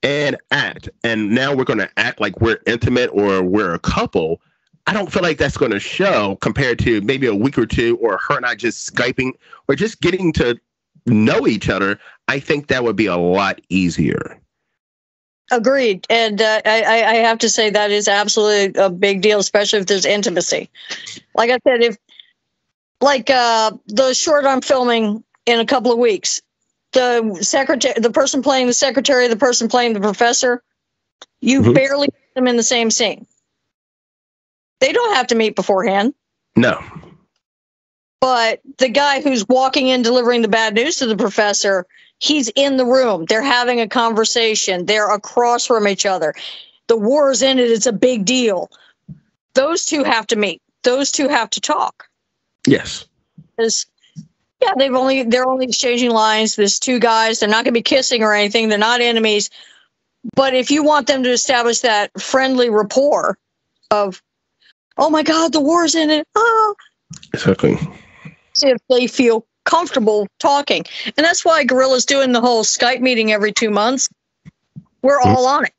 Speaker 1: and act, and now we're going to act like we're intimate or we're a couple. I don't feel like that's going to show compared to maybe a week or two, or her and I just Skyping or just getting to know each other. I think that would be a lot easier.
Speaker 2: Agreed. And I have to say that is absolutely a big deal, especially if there's intimacy. Like I said, if the short I'm filming in a couple of weeks, the person playing the secretary, the person playing the professor, you barely put them in the same scene. They don't have to meet beforehand.
Speaker 1: No.
Speaker 2: But the guy who's walking in delivering the bad news to the professor, he's in the room. They're having a conversation. They're across from each other. The war's in it. It's a big deal. Those two have to meet. Those two have to talk.
Speaker 1: Yes.
Speaker 2: Yeah, they're only exchanging lines. There's two guys. They're not going to be kissing or anything. They're not enemies. But if you want them to establish that friendly rapport of, oh my God, the war's in it. Oh.
Speaker 1: Exactly.
Speaker 2: See if they feel comfortable talking. And that's why Guerrilla's doing the whole Skype meeting every 2 months. We're all on it.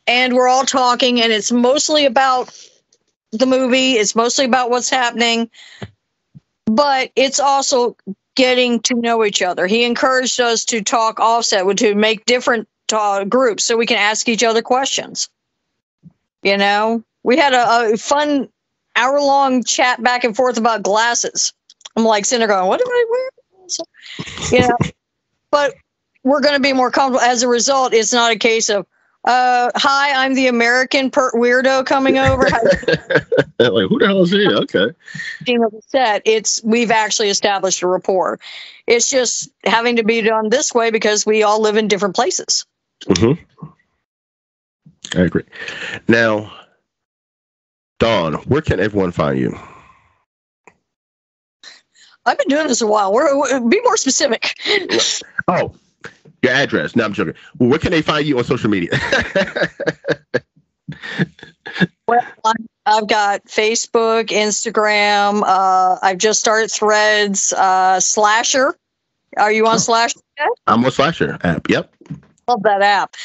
Speaker 2: And we're all talking, and it's mostly about the movie. It's mostly about what's happening. But it's also getting to know each other. He encouraged us to talk offset, to make different groups so we can ask each other questions. We had a fun hour-long chat back and forth about glasses. I'm like sitting there going, what do I wear? But we're going to be more comfortable. As a result, it's not a case of, hi, I'm the American weirdo coming over.
Speaker 1: Like, who the hell is he? Okay.
Speaker 2: We've actually established a rapport. It's just having to be done this way because we all live in different places.
Speaker 1: Mm-hmm. I agree. Now, Dawn, where can everyone find you?
Speaker 2: I've been doing this a while. Be more specific.
Speaker 1: Oh, your address. No, I'm joking. Well, where can they find you on social media?
Speaker 2: Well, I've got Facebook, Instagram. I've just started Threads. Slasher. Are you on Slasher yet?
Speaker 1: I'm on Slasher app. Yep.
Speaker 2: Love that app.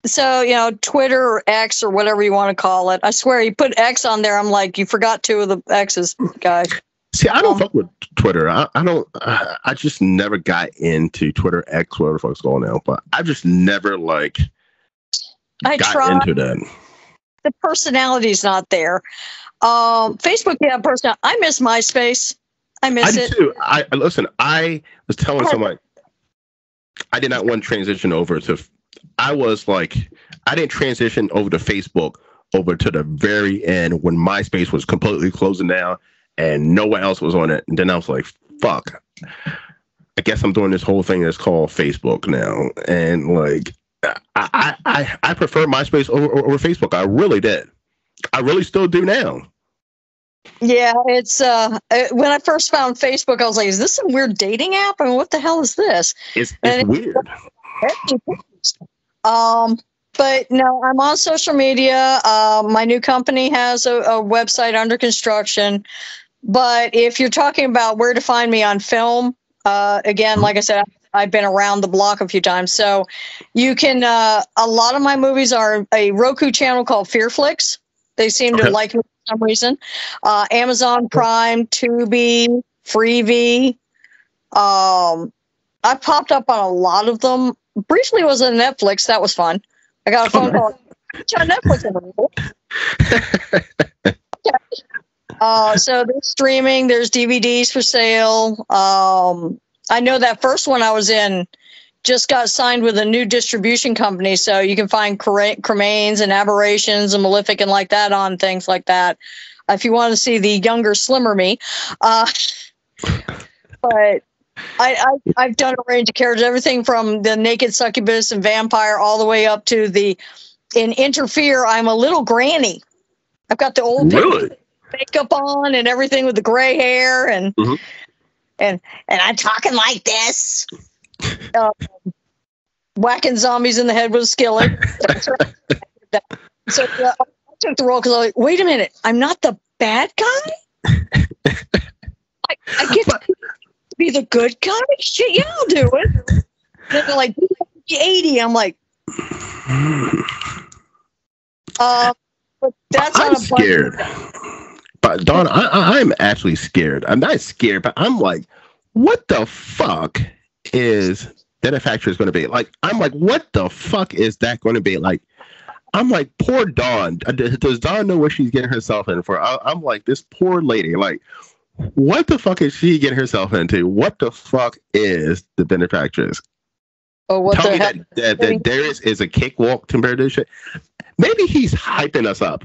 Speaker 2: So, Twitter or X or whatever you want to call it. I swear, you put X on there, I'm like, you forgot two of the X's, guy.
Speaker 1: See, I don't fuck with Twitter. I don't. I just never got into Twitter, X, whatever the fuck's going on. But I just never got into that.
Speaker 2: The personality's not there. Facebook, yeah, personality. I miss MySpace. I miss it
Speaker 1: too. Listen. I was telling someone I did not want to transition over to. I was like, I didn't transition over to Facebook over to the very end when MySpace was completely closing down and no one else was on it. And then I was like, fuck, I guess I'm doing this whole thing that's called Facebook now. And like, I prefer MySpace over Facebook. I really did. I really still do now.
Speaker 2: Yeah, it's when I first found Facebook, I was like, is this some weird dating app? I mean, what the hell is this?
Speaker 1: It's weird.
Speaker 2: But no, I'm on social media. My new company has a website under construction. But if you're talking about where to find me on film, again, like I said, I've been around the block a few times. So you can, a lot of my movies are a Roku channel called Fearflix. They seem to like me for some reason. Amazon Prime, Tubi, Freevee. I popped up on a lot of them. Briefly was on Netflix. That was fun. I got a phone call. On Netflix. Okay. So there's streaming. There's DVDs for sale. I know that first one I was in just got signed with a new distribution company, so you can find Cremains and Aberrations and Malefic and like that on things like that. If you want to see the younger, slimmer me. But I've done a range of characters, everything from the naked succubus and vampire all the way up to in Interfere, I'm a little granny. I've got the old
Speaker 1: Really?
Speaker 2: makeup on and everything with the gray hair and and I'm talking like this, whacking zombies in the head with a skillet. So I took the role because I was like, wait a minute, I'm not the bad guy. I get to be the good guy. Shit, yeah, I'll do it. Then they're like 80. I'm like, but that's
Speaker 1: I'm
Speaker 2: not a
Speaker 1: scared. But Dawn, I'm actually scared. I'm not scared, but I'm like, what the fuck is Benefactress going to be? Like, I'm like, what the fuck is that going to be? Like, I'm like, poor Dawn. Does Dawn know what she's getting herself in for? I'm like, this poor lady. Like, what the fuck is she getting herself into? What the fuck is the Benefactress?
Speaker 2: Oh, what
Speaker 1: Tell me that Darius is a cakewalk compared to this shit. Maybe he's hyping us up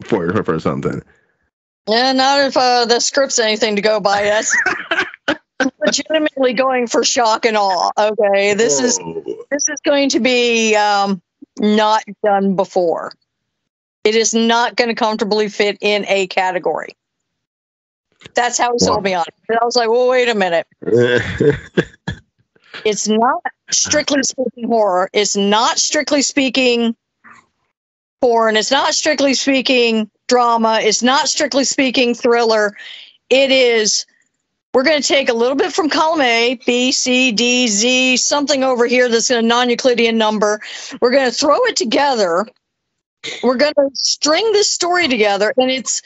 Speaker 1: for something.
Speaker 2: Yeah, not if the script's anything to go by. Yes, I'm legitimately going for shock and awe. Okay, this is going to be not done before. It is not going to comfortably fit in a category. That's how he sold me on it. And I was like, well, wait a minute. It's not strictly speaking horror. It's not strictly speaking porn. It's not strictly speaking drama. It's not strictly speaking thriller. It is, we're going to take a little bit from column A, B, C, D, Z, something over here that's a non-Euclidean number. We're going to throw it together. We're going to string this story together, and it's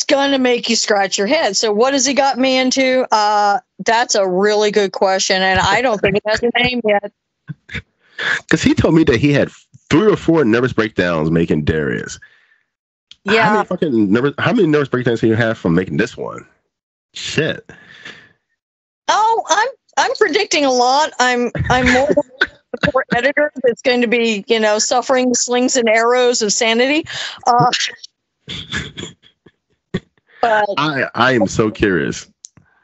Speaker 2: going to make you scratch your head. So what has he got me into? That's a really good question, and I don't think it has a name yet.
Speaker 1: Because he told me that he had 3 or 4 nervous breakdowns making Darius.
Speaker 2: Yeah.
Speaker 1: How many nervous breakdowns do you have from making this one? Shit.
Speaker 2: Oh, I'm predicting a lot. I'm more the poor editor that's going to be, suffering slings and arrows of sanity. But
Speaker 1: I am so curious.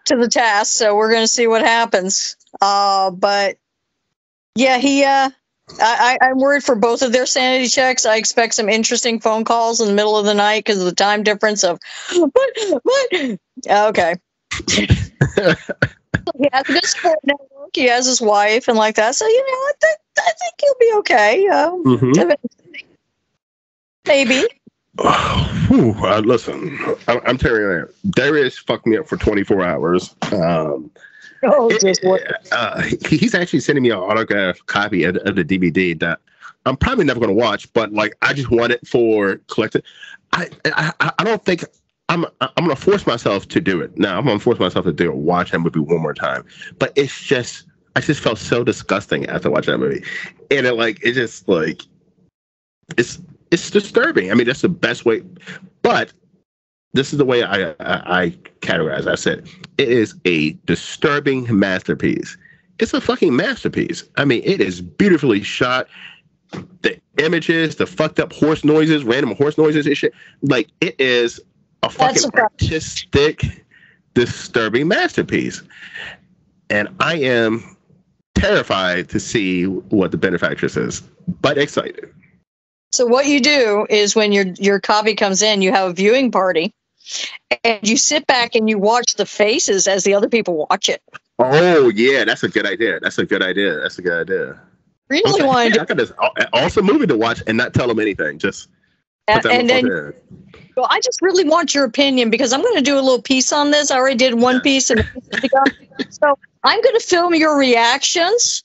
Speaker 2: To the task, so we're going to see what happens. But yeah, I'm worried for both of their sanity checks. I expect some interesting phone calls in the middle of the night because of the time difference of what? Okay. He has a good support network. He has his wife and like that. So, I think he'll be okay. Maybe.
Speaker 1: Listen, I'm telling you, Darius fucked me up for 24 hours. He's actually sending me an autographed copy of the DVD that I'm probably never going to watch, but like I just want it for collecting. I don't think I'm going to force myself to do it. Now I'm going to force myself to watch that movie one more time. But I just felt so disgusting after watching that movie, and it's disturbing. I mean, that's the best way, but this is the way I categorize. I said it is a disturbing masterpiece. It's a fucking masterpiece. I mean, it is beautifully shot. The images, the fucked up horse noises, random horse noises and shit. Like, it is a fucking artistic, disturbing masterpiece. And I am terrified to see what the Benefactress is, but excited.
Speaker 2: So what you do is when your copy comes in, you have a viewing party, and you sit back and you watch the faces as the other people watch it.
Speaker 1: Oh yeah, that's a good idea.
Speaker 2: Really want to?
Speaker 1: I got this awesome movie to watch and not tell them anything. Just put that in.
Speaker 2: Well, I just really want your opinion because I'm going to do a little piece on this. I already did one piece, so I'm going to film your reactions.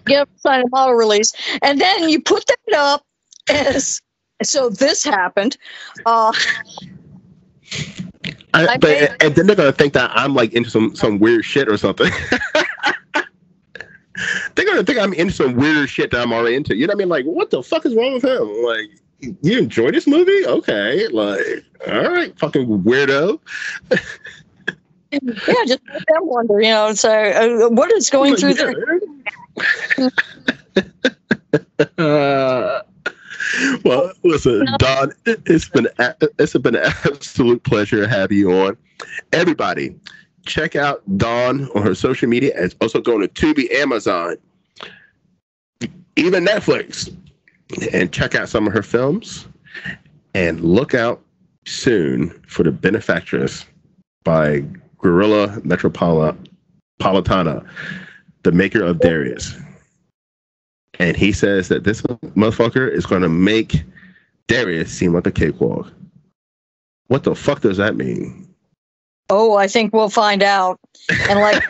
Speaker 2: Give sign a model release, and then you put that up. So this happened. And
Speaker 1: then they're gonna think that I'm like into some weird shit or something. They're gonna think I'm into some weird shit that I'm already into. You know what I mean? Like, what the fuck is wrong with him? Like, you enjoy this movie? Okay, like, all right, fucking weirdo.
Speaker 2: Yeah, just make them wonder. So what is going through
Speaker 1: there? Well, listen, Dawn, it's been an absolute pleasure to have you on. Everybody, check out Dawn on her social media. It's also going to Tubi, Amazon, even Netflix, and check out some of her films. And look out soon for the Benefactress by Guerrilla Metropolitana, the maker of Darius. And he says that this motherfucker is going to make Darius seem like a cakewalk. What the fuck does that mean?
Speaker 2: Oh, I think we'll find out. And like,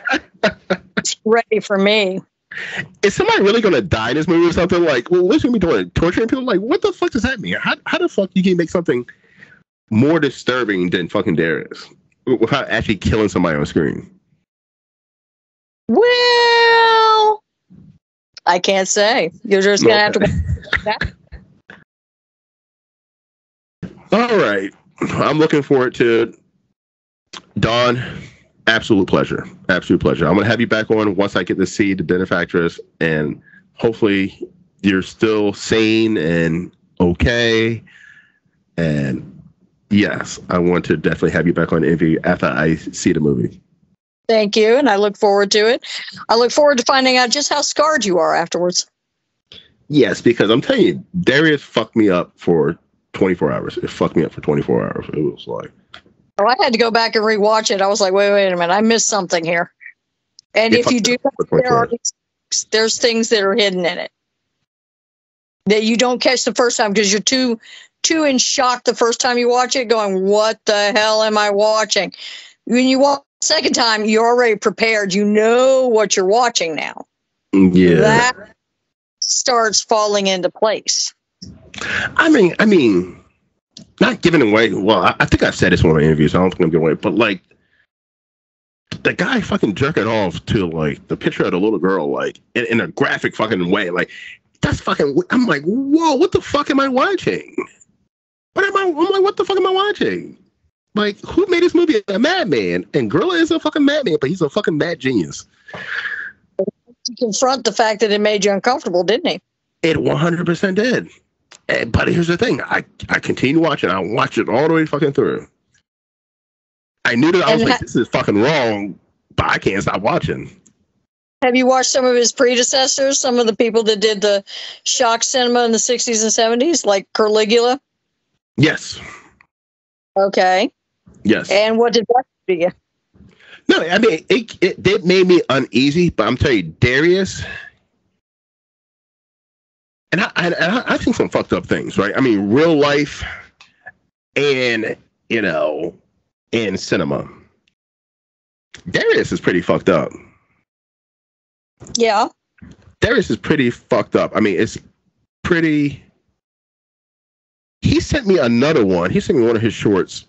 Speaker 2: it's ready for me.
Speaker 1: Is somebody really going to die in this movie or something? Like, well, what's going to be doing? Torturing people? Like, what the fuck does that mean? How the fuck you can make something more disturbing than fucking Darius without actually killing somebody on screen?
Speaker 2: Well, I can't say. You're just going to have to.
Speaker 1: All right. I'm looking forward to it. Dawn, absolute pleasure. Absolute pleasure. I'm going to have you back on once I get to see the Benefactress, and hopefully you're still sane and okay. And yes, I want to definitely have you back on the interview after I see the movie.
Speaker 2: Thank you, and I look forward to it. I look forward to finding out just how scarred you are afterwards.
Speaker 1: Yes, because I'm telling you, Darius fucked me up for 24 hours. It fucked me up for 24 hours. It was like...
Speaker 2: Oh, I had to go back and rewatch it. I was like, wait a minute. I missed something here. And if you do, there's things that are hidden in it that you don't catch the first time because you're too in shock the first time you watch it, going, what the hell am I watching? When you watch the second time, you're already prepared. You know what you're watching now.
Speaker 1: Yeah.
Speaker 2: That starts falling into place.
Speaker 1: I mean, not giving away. Well, I think I've said this in one of my interviews. I don't think I'm giving away, but like the guy fucking jerking off to like the picture of the little girl, like in a graphic fucking way, like that's fucking. I'm like, whoa, what the fuck am I watching? I'm like, what the fuck am I watching? Like, who made this movie? A madman, and Guerrilla is a fucking madman, but he's a fucking mad genius.
Speaker 2: To confront the fact that it made you uncomfortable, didn't he?
Speaker 1: It 100% did. But here's the thing. I continue watching. I watched it all the way fucking through. I knew that I was like, this is fucking wrong, but I can't stop watching.
Speaker 2: Have you watched some of his predecessors? Some of the people that did the shock cinema in the 60s and 70s, like Caligula?
Speaker 1: Yes.
Speaker 2: Okay.
Speaker 1: Yes.
Speaker 2: And what did that do to you?
Speaker 1: No, I mean, it made me uneasy, but I'm telling you, Darius... And I've seen some fucked up things, right? I mean, real life and, you know, in cinema. Darius is pretty fucked up.
Speaker 2: Yeah.
Speaker 1: Darius is pretty fucked up. I mean, it's pretty... He sent me another one. He sent me one of his shorts.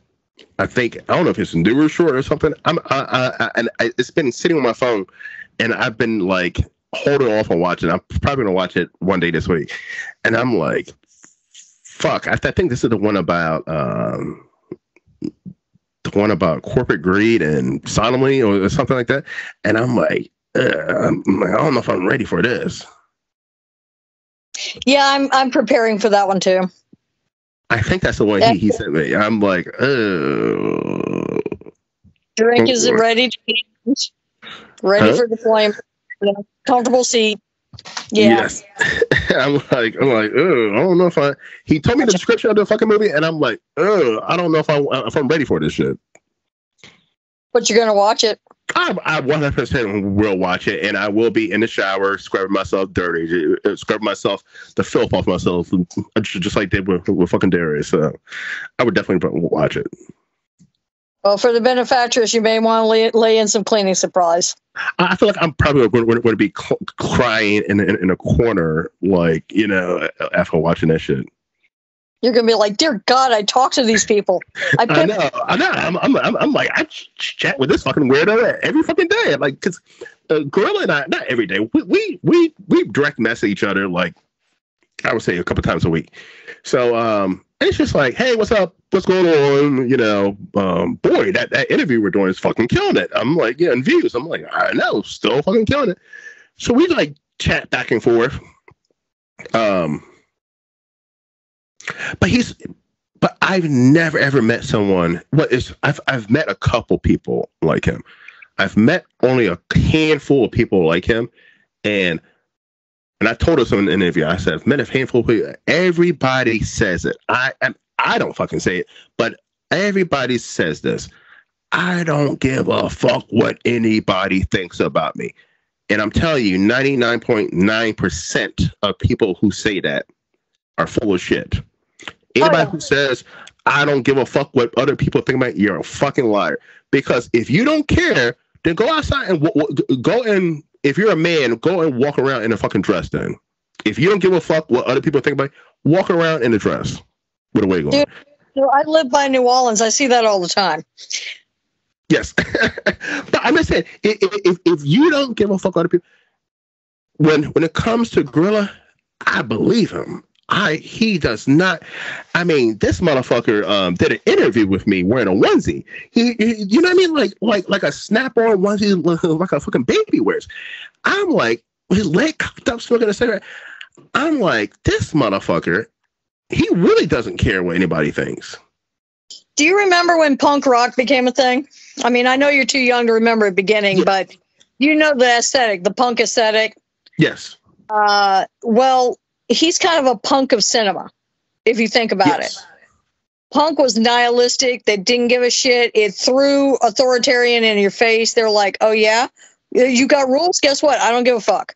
Speaker 1: I think, I don't know if it's a newer short or something. It's been sitting on my phone, and I've been like... holding off on watching. I'm probably gonna watch it one day this week, and I'm like, "Fuck!" I think this is the one about corporate greed and sodomy or something like that. And I'm like, I don't know if I'm ready for this.
Speaker 2: Yeah, I'm preparing for that one too.
Speaker 1: I think that's the one he sent me. I'm like,
Speaker 2: drink is ready for deployment. Comfortable seat. Yeah.
Speaker 1: Yes. I'm like, I don't know if he told me the description of the fucking movie, and I'm like, I don't know if I'm ready for this shit.
Speaker 2: But you're gonna watch it.
Speaker 1: I 100% will watch it, and I will be in the shower, scrubbing myself dirty, scrubbing myself, the filth off myself, just like they did with fucking Darius. So I would definitely watch it.
Speaker 2: Well, for the Benefactress, you may want to lay in some cleaning supplies.
Speaker 1: I feel like I'm probably going to be crying in a corner, like, you know, after watching that shit.
Speaker 2: You're going to be like, dear God, I talk to these people.
Speaker 1: I know. I'm like, I chat with this fucking weirdo every fucking day. Like, because Guerrilla and I, not every day, we direct message each other, like, I would say a couple times a week. So, it's just like, hey, what's up? What's going on? You know, boy, that interview we're doing is fucking killing it. I'm like, getting views. I'm like, I know, still fucking killing it. So we like chat back and forth. But I've never ever met someone. I've met a couple people like him. I've met only a handful of people like him, and I told us in an interview, I said, I've met a handful of people. Everybody says it. I don't fucking say it, but everybody says this. I don't give a fuck what anybody thinks about me. And I'm telling you, 99.9% of people who say that are full of shit. Anybody who says, I don't give a fuck what other people think about you, you're a fucking liar. Because if you don't care, then go outside and go and, if you're a man, go and walk around in a fucking dress then. If you don't give a fuck what other people think about you, walk around in a dress with a wig on.
Speaker 2: Dude, I live by New Orleans. I see that all the time.
Speaker 1: Yes. But I'm just saying, if you don't give a fuck what other people, when it comes to Guerrilla, I believe him. He does not. I mean, this motherfucker did an interview with me wearing a onesie. He you know what I mean, like a snap-on onesie, like a fucking baby wears. I'm like, his leg cocked up, smoking a cigarette. I'm like, this motherfucker, he really doesn't care what anybody thinks.
Speaker 2: Do you remember when punk rock became a thing? I mean, I know you're too young to remember the beginning, but you know the aesthetic, the punk aesthetic.
Speaker 1: Yes.
Speaker 2: Well, he's kind of a punk of cinema, if you think about it. Punk was nihilistic. They didn't give a shit. It threw authoritarian in your face. They're like, oh, yeah, you got rules? Guess what? I don't give a fuck.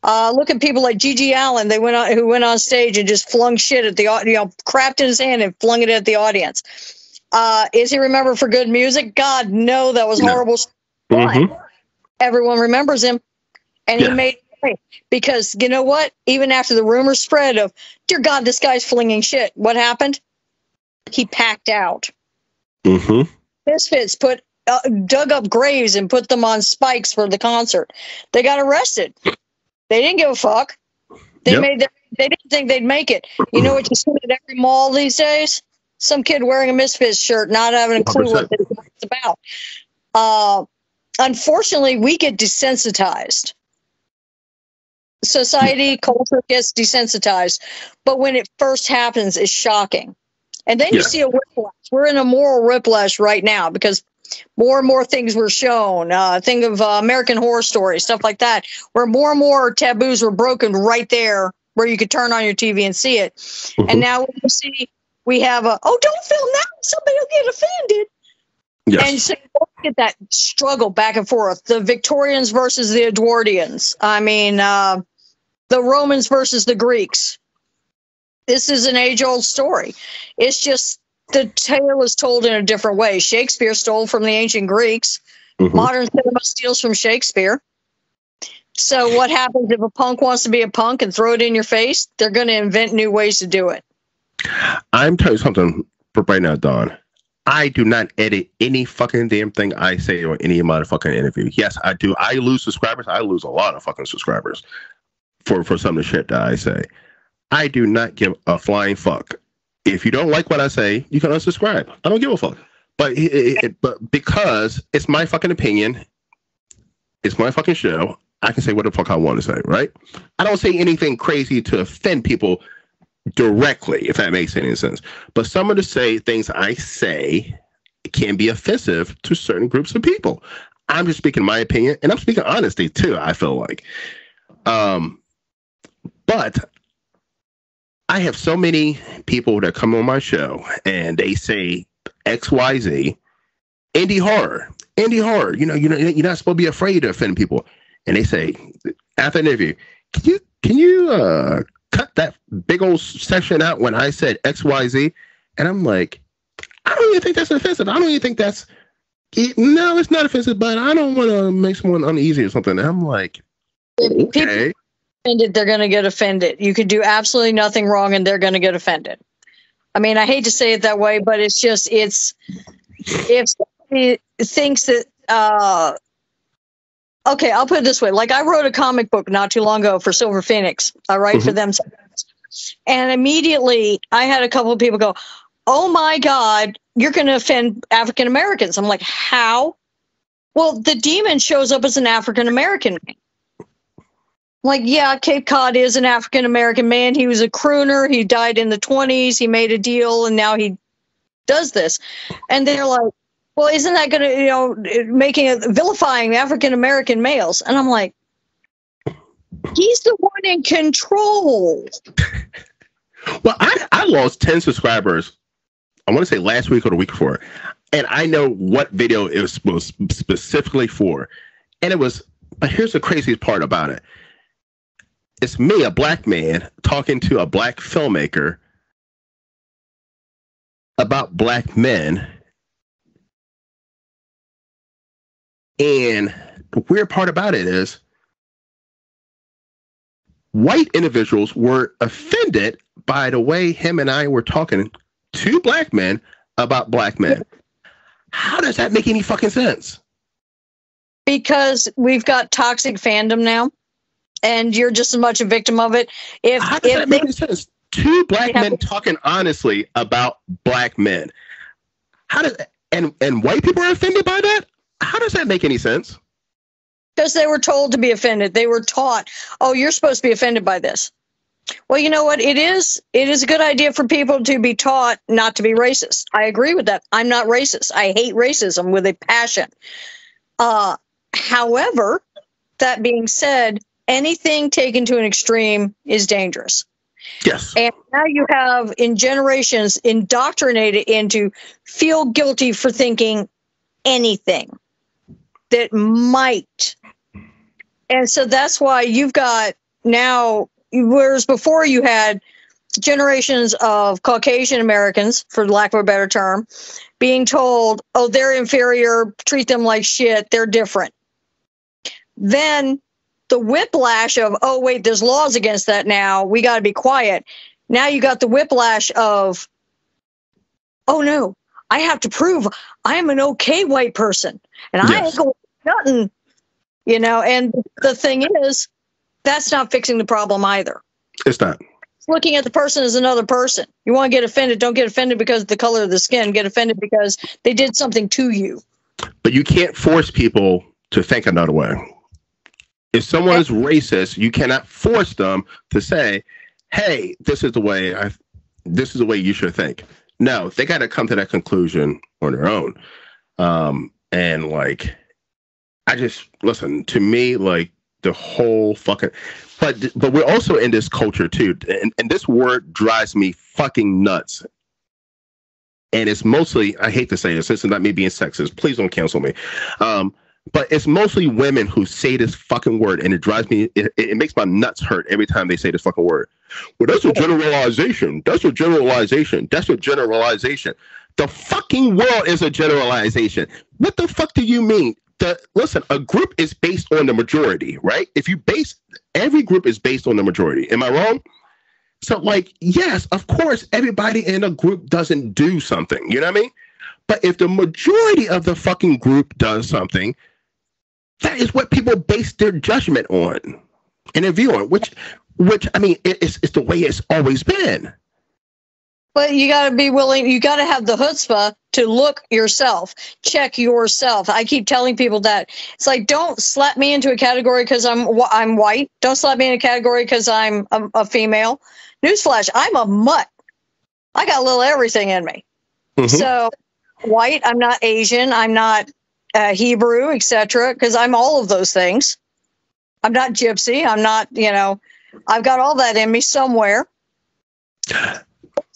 Speaker 2: Look at people like Gigi Allen. Who went on stage and just flung shit at the audience, crapped in his hand and flung it at the audience. Is he remembered for good music? God, no, that was horrible. Mm-hmm. Everyone remembers him. And he made it because, you know what? Even after the rumors spread of, dear God, this guy's flinging shit. What happened? He packed out. Mm-hmm. Misfits dug up graves and put them on spikes for the concert. They got arrested. They didn't give a fuck. They didn't think they'd make it. You know what you see at every mall these days? Some kid wearing a Misfits shirt, not having a clue 100%. What it's about. Unfortunately, we get desensitized. Society, culture gets desensitized. But when it first happens, it's shocking. And then you see a whiplash. We're in a moral whiplash right now because more and more things were shown. Think of American Horror Story, stuff like that, where more and more taboos were broken right there where you could turn on your TV and see it. Mm-hmm. And now you see we have don't film that. Somebody will get offended. Yes. And so you get that struggle back and forth. The Victorians versus the Edwardians. I mean, the Romans versus the Greeks. This is an age-old story. It's just the tale is told in a different way. Shakespeare stole from the ancient Greeks. Mm-hmm. Modern cinema steals from Shakespeare. So what happens if a punk wants to be a punk and throw it in your face? They're going to invent new ways to do it.
Speaker 1: I'm telling you something right now, Dawn. I do not edit any fucking damn thing I say or any motherfucking interview. Yes, I do. I lose subscribers. I lose a lot of fucking subscribers for some of the shit that I say. I do not give a flying fuck. If you don't like what I say, you can unsubscribe. I don't give a fuck. But because it's my fucking opinion, it's my fucking show, I can say what the fuck I want to say, right? I don't say anything crazy to offend people directly, if that makes any sense. But some of the things I say can be offensive to certain groups of people. I'm just speaking my opinion, and I'm speaking honesty too, I feel like. But I have so many people that come on my show and they say XYZ, indie horror. You know, you're not supposed to be afraid to offend people. And they say after an interview, can you cut that big old section out when I said XYZ? And I'm like, I don't even think that's offensive. I don't even think that's no, it's not offensive, but I don't want to make someone uneasy or something. And I'm like, okay.
Speaker 2: Offended, they're going to get offended. You could do absolutely nothing wrong and they're going to get offended. I mean, I hate to say it that way, but it's just, if somebody thinks that, okay, I'll put it this way. Like I wrote a comic book not too long ago for Silver Phoenix. I write for them. And immediately I had a couple of people go, oh my God, you're going to offend African Americans. I'm like, how? Well, the demon shows up as an African American man. Like, yeah, Cape Cod is an African-American man. He was a crooner. He died in the 1920s. He made a deal, and now he does this. And they're like, well, isn't that going to, vilifying African-American males? And I'm like, he's the one in control.
Speaker 1: Well, I lost 10 subscribers I want to say last week or the week before, and I know what video it was specifically for, and it was. But here's the craziest part about it: it's me, a black man, talking to a black filmmaker about black men, and the weird part about it is white individuals were offended by the way him and I were talking to black men about black men. How does that make any fucking sense?
Speaker 2: Because we've got toxic fandom now, and you're just as much a victim of it.
Speaker 1: How does that make any sense? Two black men talking honestly about black men. How does and white people are offended by that? How does that make any sense?
Speaker 2: Because they were told to be offended. They were taught, oh, you're supposed to be offended by this. Well, you know what? It is a good idea for people to be taught not to be racist. I agree with that. I'm not racist. I hate racism with a passion. However, that being said, anything taken to an extreme is dangerous.
Speaker 1: Yes.
Speaker 2: And now you have, in generations, indoctrinated into feel guilty for thinking anything that might. And so that's why you've got now, whereas before you had generations of Caucasian Americans, for lack of a better term, being told, oh, they're inferior, treat them like shit, they're different. Then the whiplash of, oh, wait, there's laws against that now, we got to be quiet. Now you got the whiplash of, oh, no, I have to prove I am an okay white person. And yes. I ain't going to nothing, you know. And the thing is, that's not fixing the problem either.
Speaker 1: It's not.
Speaker 2: It's looking at the person as another person. You want to get offended, don't get offended because of the color of the skin. Get offended because they did something to you.
Speaker 1: But you can't force people to think another way. If someone is racist, you cannot force them to say, hey, this is the way you should think. No, they got to come to that conclusion on their own. And like, I just, listen, to me, like, the whole fucking, but we're also in this culture too. And this word drives me fucking nuts. And it's mostly, I hate to say this is not me being sexist. Please don't cancel me. But it's mostly women who say this fucking word, and it drives me, it makes my nuts hurt every time they say this fucking word. Well, that's a generalization. That's a generalization. That's a generalization. The fucking world is a generalization. What the fuck do you mean? Listen, a group is based on the majority, right? Every group is based on the majority. Am I wrong? So, like, yes, of course, everybody in a group doesn't do something. You know what I mean? But if the majority of the fucking group does something, that is what people base their judgment on and their view on, which I mean, it's the way it's always been.
Speaker 2: But you got to be willing, you got to have the chutzpah to look yourself, check yourself. I keep telling people that. It's like, don't slap me into a category because I'm white. Don't slap me in a category because I'm a female. Newsflash, I'm a mutt. I got a little everything in me. Mm-hmm. So white, I'm not Asian, I'm not Hebrew, etc., because I'm all of those things. I'm not gypsy. I'm not, you know, I've got all that in me somewhere.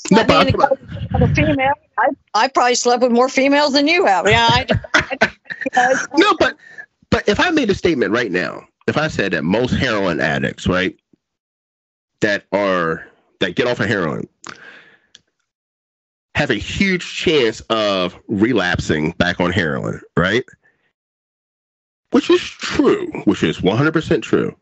Speaker 1: No,
Speaker 2: I'm a female. I probably slept with more females than you have. Yeah.
Speaker 1: No, but if I made a statement right now, if I said that most heroin addicts, right, that get off of heroin, have a huge chance of relapsing back on heroin, right? Which is true, which is 100% true.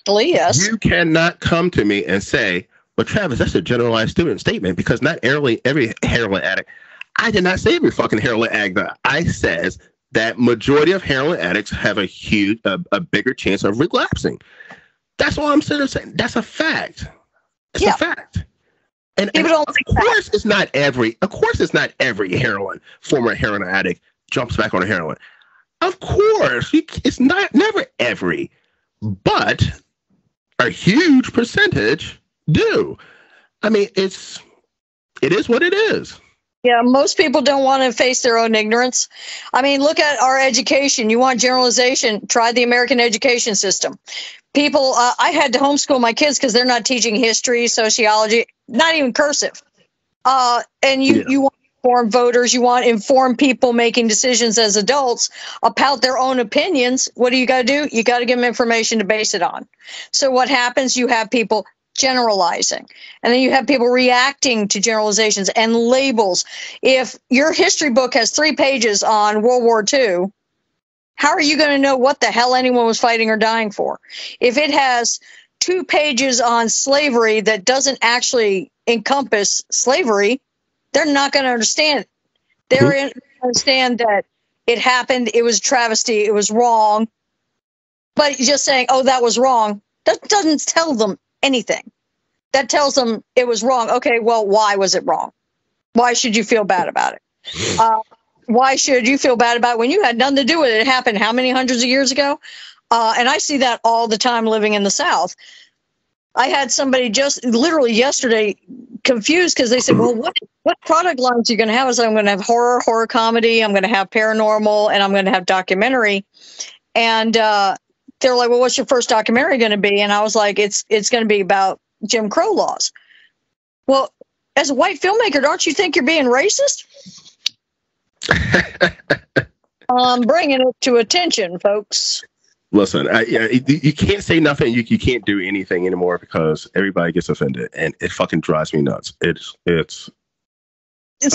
Speaker 2: Yes. You
Speaker 1: cannot come to me and say, well, Travis, that's a generalized statement because not every heroin addict. I did not say every fucking heroin addict. I says that majority of heroin addicts have a bigger chance of relapsing. That's all I'm saying. That's a fact. It's a fact. And of course it's not every former heroin addict jumps back on heroin. Of course, it's never every, but a huge percentage do. I mean, it is what it is.
Speaker 2: Yeah, most people don't want to face their own ignorance. I mean, look at our education. You want generalization? Try the American education system. People, I had to homeschool my kids because they're not teaching history, sociology, not even cursive. And you want informed voters. You want informed people making decisions as adults about their own opinions. What do? You got to give them information to base it on. So what happens? You have people generalizing, and then you have people reacting to generalizations and labels. If your history book has 3 pages on World War II, how are you going to know what the hell anyone was fighting or dying for? If it has 2 pages on slavery that doesn't actually encompass slavery, they're not going to understand it. They're going to understand that it happened, it was a travesty, it was wrong. But just saying, oh, that was wrong, that doesn't tell them anything. That tells them it was wrong. Okay, well, why was it wrong? Why should you feel bad about it? Why should you feel bad about it when you had nothing to do with it? It happened how many hundreds of years ago? And I see that all the time living in the South. I had somebody just literally yesterday confused because they said, well, what product lines are you going to have? I said, I'm going to have horror comedy, I'm going to have paranormal, and I'm going to have documentary. And they're like, well, what's your first documentary going to be? And I was like, it's going to be about Jim Crow laws. Well, as a white filmmaker, don't you think you're being racist? I'm bringing it to attention, folks.
Speaker 1: Listen, you can't say nothing. You can't do anything anymore because everybody gets offended, and it fucking drives me nuts. It's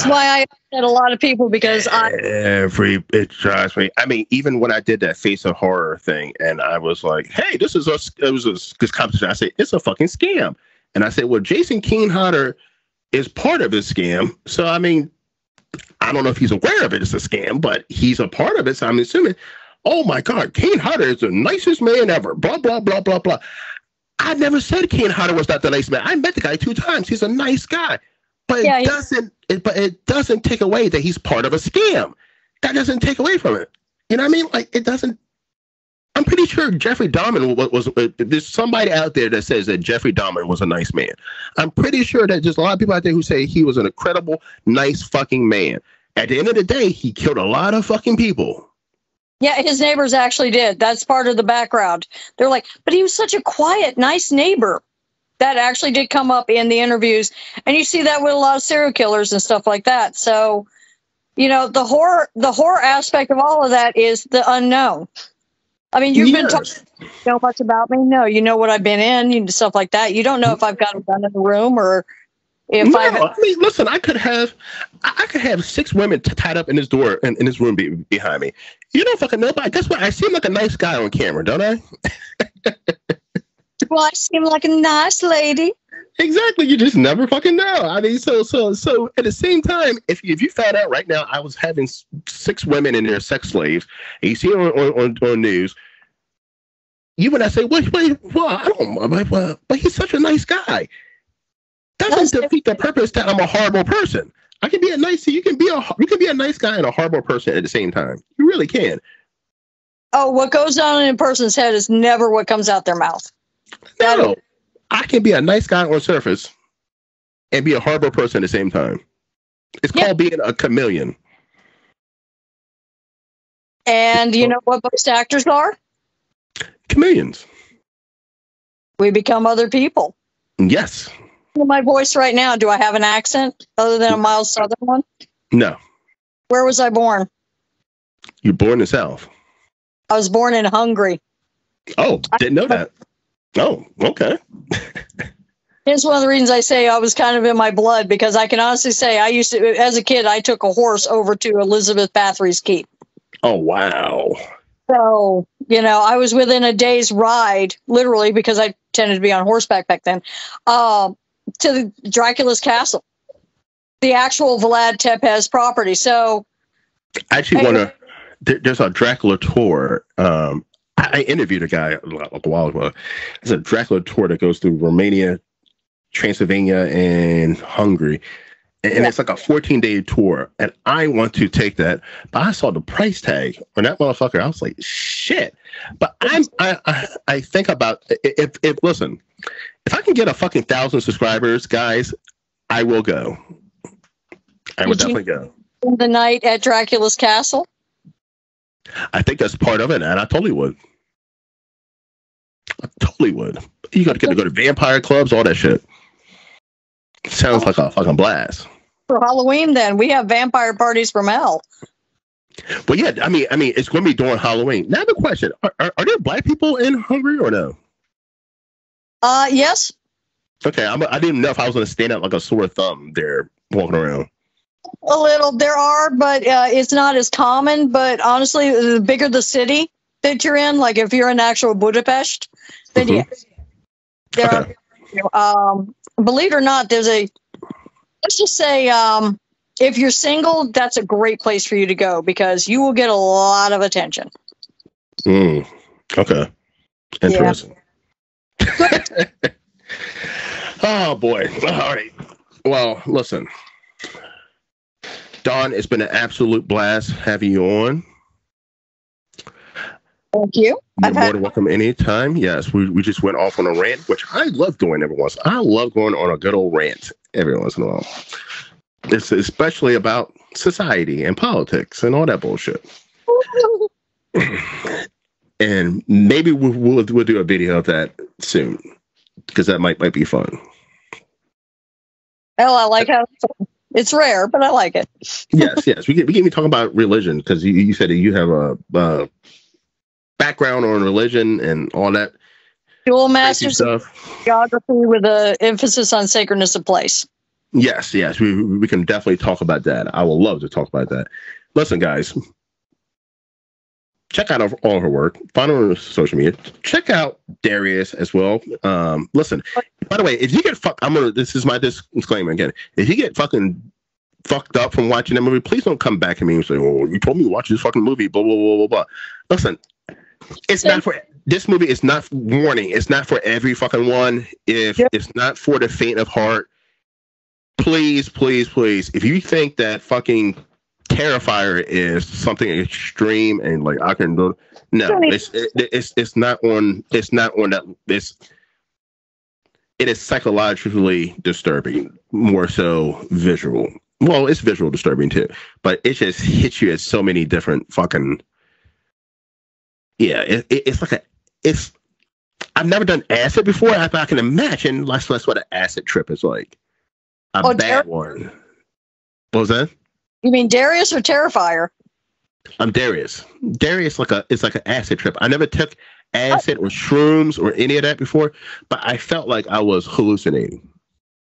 Speaker 1: why I upset a lot of people because it drives me. I mean, even when I did that Face of Horror thing, and I was like, "Hey, this competition." I said, "It's a fucking scam," and I said, "Well, Jason Keenhodder is part of this scam, so I mean." I don't know if he's aware of it as a scam, but he's a part of it. So I'm assuming, oh my God, Keenhodder is the nicest man ever. Blah, blah, blah, blah, blah. I never said Keenhodder was not the nice man. I met the guy 2 times. He's a nice guy. But it doesn't take away that he's part of a scam. That doesn't take away from it. You know what I mean? Like, it doesn't. I'm pretty sure Jeffrey Dahmer was there's somebody out there that says that Jeffrey Dahmer was a nice man. I'm pretty sure that there's a lot of people out there who say he was an incredible, nice fucking man. At the end of the day, he killed a lot of fucking people.
Speaker 2: Yeah, his neighbors actually did. That's part of the background. They're like, but he was such a quiet, nice neighbor. That actually did come up in the interviews. And you see that with a lot of serial killers and stuff like that. So, you know, the horror aspect of all of that is the unknown. I mean, you've been talking so much about me. No, you know what I've been in, stuff like that. You don't know if I've got a gun in the room or if I mean,
Speaker 1: listen, I could have 6 women tied up in this door in this room behind me. You don't fucking know, but guess what? I seem like a nice guy on camera, don't I?
Speaker 2: Well, I seem like a nice lady.
Speaker 1: Exactly. You just never fucking know. I mean, so at the same time, if you found out right now I was having 6 women and they're sex slaves, and you see it on news, you would not say, well, I don't, but he's such a nice guy. That doesn't defeat the purpose that I'm a horrible person. I can be a nice, you can be a nice guy and a horrible person at the same time. You really can.
Speaker 2: Oh, what goes on in a person's head is never what comes out their mouth.
Speaker 1: No. I can be a nice guy on surface and be a horrible person at the same time. It's called being a chameleon.
Speaker 2: And you know what most actors are?
Speaker 1: Chameleons.
Speaker 2: We become other people.
Speaker 1: Yes.
Speaker 2: My voice right now, do I have an accent other than a mild southern one?
Speaker 1: No.
Speaker 2: Where was I born?
Speaker 1: You're born in the South.
Speaker 2: I was born in Hungary.
Speaker 1: Oh, didn't know that. Oh, okay.
Speaker 2: It's one of the reasons I say I was kind of in my blood, because I can honestly say I used to, as a kid, I took a horse over to Elizabeth Bathory's Keep. Oh,
Speaker 1: wow.
Speaker 2: So, you know, I was within a day's ride, literally, because I tended to be on horseback back then, to Dracula's castle, the actual Vlad Tepes property. So
Speaker 1: I actually there's a Dracula tour. I interviewed a guy a while ago. There's a Dracula tour that goes through Romania, Transylvania, and Hungary. And it's like a 14-day tour. And I want to take that. But I saw the price tag on that motherfucker. I was like, shit. But I think about if listen, if I can get a fucking 1,000 subscribers, guys, I will go. I would definitely go.
Speaker 2: The night at Dracula's castle?
Speaker 1: I think that's part of it, and I totally would. I totally would. You got to go to vampire clubs, all that shit. Sounds like a fucking blast.
Speaker 2: for Halloween. Then we have vampire parties from hell.
Speaker 1: But yeah, I mean, it's going to be during Halloween. Now, I have a question: Are there black people in Hungary or no?
Speaker 2: Yes.
Speaker 1: Okay, I didn't know if I was going to stand out like a sore thumb there walking around.
Speaker 2: A little, there are, but it's not as common. But honestly, the bigger the city that you're in, like if you're in actual Budapest, then yes, there are. Believe it or not, there's a. Let's just say, if you're single, that's a great place for you to go because you will get a lot of attention.
Speaker 1: Okay. Interesting. Yeah. Oh boy! All right. Well, listen. Dawn, it's been an absolute blast having you on.
Speaker 2: Thank you.
Speaker 1: You're more than welcome anytime. Yes, we just went off on a rant, which I love doing every once. I love going on a good old rant every once in a while. It's especially about society and politics and all that bullshit. And maybe we'll do a video of that soon because that might be fun.
Speaker 2: Hell, I like how it's rare, but I like it.
Speaker 1: Yes. We can be talking about religion because you said that you have a background on religion and all that.
Speaker 2: Dual masters of geography with an emphasis on sacredness of place.
Speaker 1: Yes. We can definitely talk about that. I would love to talk about that. Listen, guys. Check out all her work. Find her on social media. Check out Darius as well. Listen, by the way, if you get this is my disclaimer again. If you get fucking fucked up from watching that movie, please don't come back to me and say, "Oh, you told me to watch this fucking movie." Blah blah blah blah blah. Listen, it's not for this movie. It's not warning. It's not for every fucking one. It's not for the faint of heart. Please. If you think that fucking Terrifier is something extreme and like I can do it's not on that it is psychologically disturbing more so visual. Well, it's visual disturbing too, but it just hits you at so many different fucking it's like I've never done acid before. I can imagine that's what an acid trip is like. A bad one. What was that?
Speaker 2: You mean Darius or Terrifier?
Speaker 1: I'm Darius. Darius it's like an acid trip. I never took acid or shrooms or any of that before, but I felt like I was hallucinating.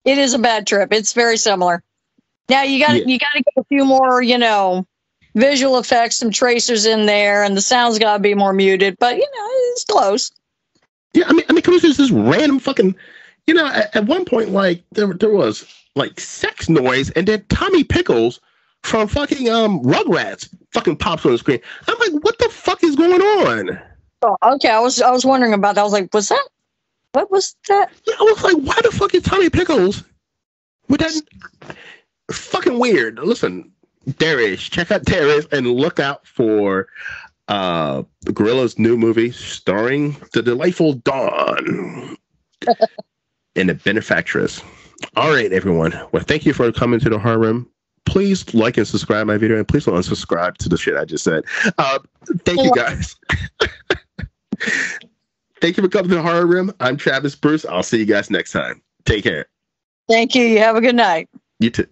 Speaker 2: It is a bad trip. It's very similar. Now you got to get a few more, visual effects, some tracers in there, and the sound's got to be more muted. But it's close.
Speaker 1: Yeah, I mean, because there's this random fucking, at one point, like there was like sex noise, and then Tommy Pickles from fucking Rugrats fucking pops on the screen. I'm like, what the fuck is going on?
Speaker 2: Oh, okay, I was wondering about that. I was like, what was that?
Speaker 1: Yeah, I was like, why the fuck is Tommy Pickles with that? Fucking weird. Listen, Darius, check out Darius and look out for Guerrilla's new movie starring the delightful Dawn and the Benefactress. All right, everyone. Well, thank you for coming to the Horror Room. Please like and subscribe my video, and please don't unsubscribe to the shit I just said. Thank you, guys. Thank you for coming to the Horror Room. I'm Travis Bruce. I'll see you guys next time. Take care.
Speaker 2: Thank you. You have a good night.
Speaker 1: You too.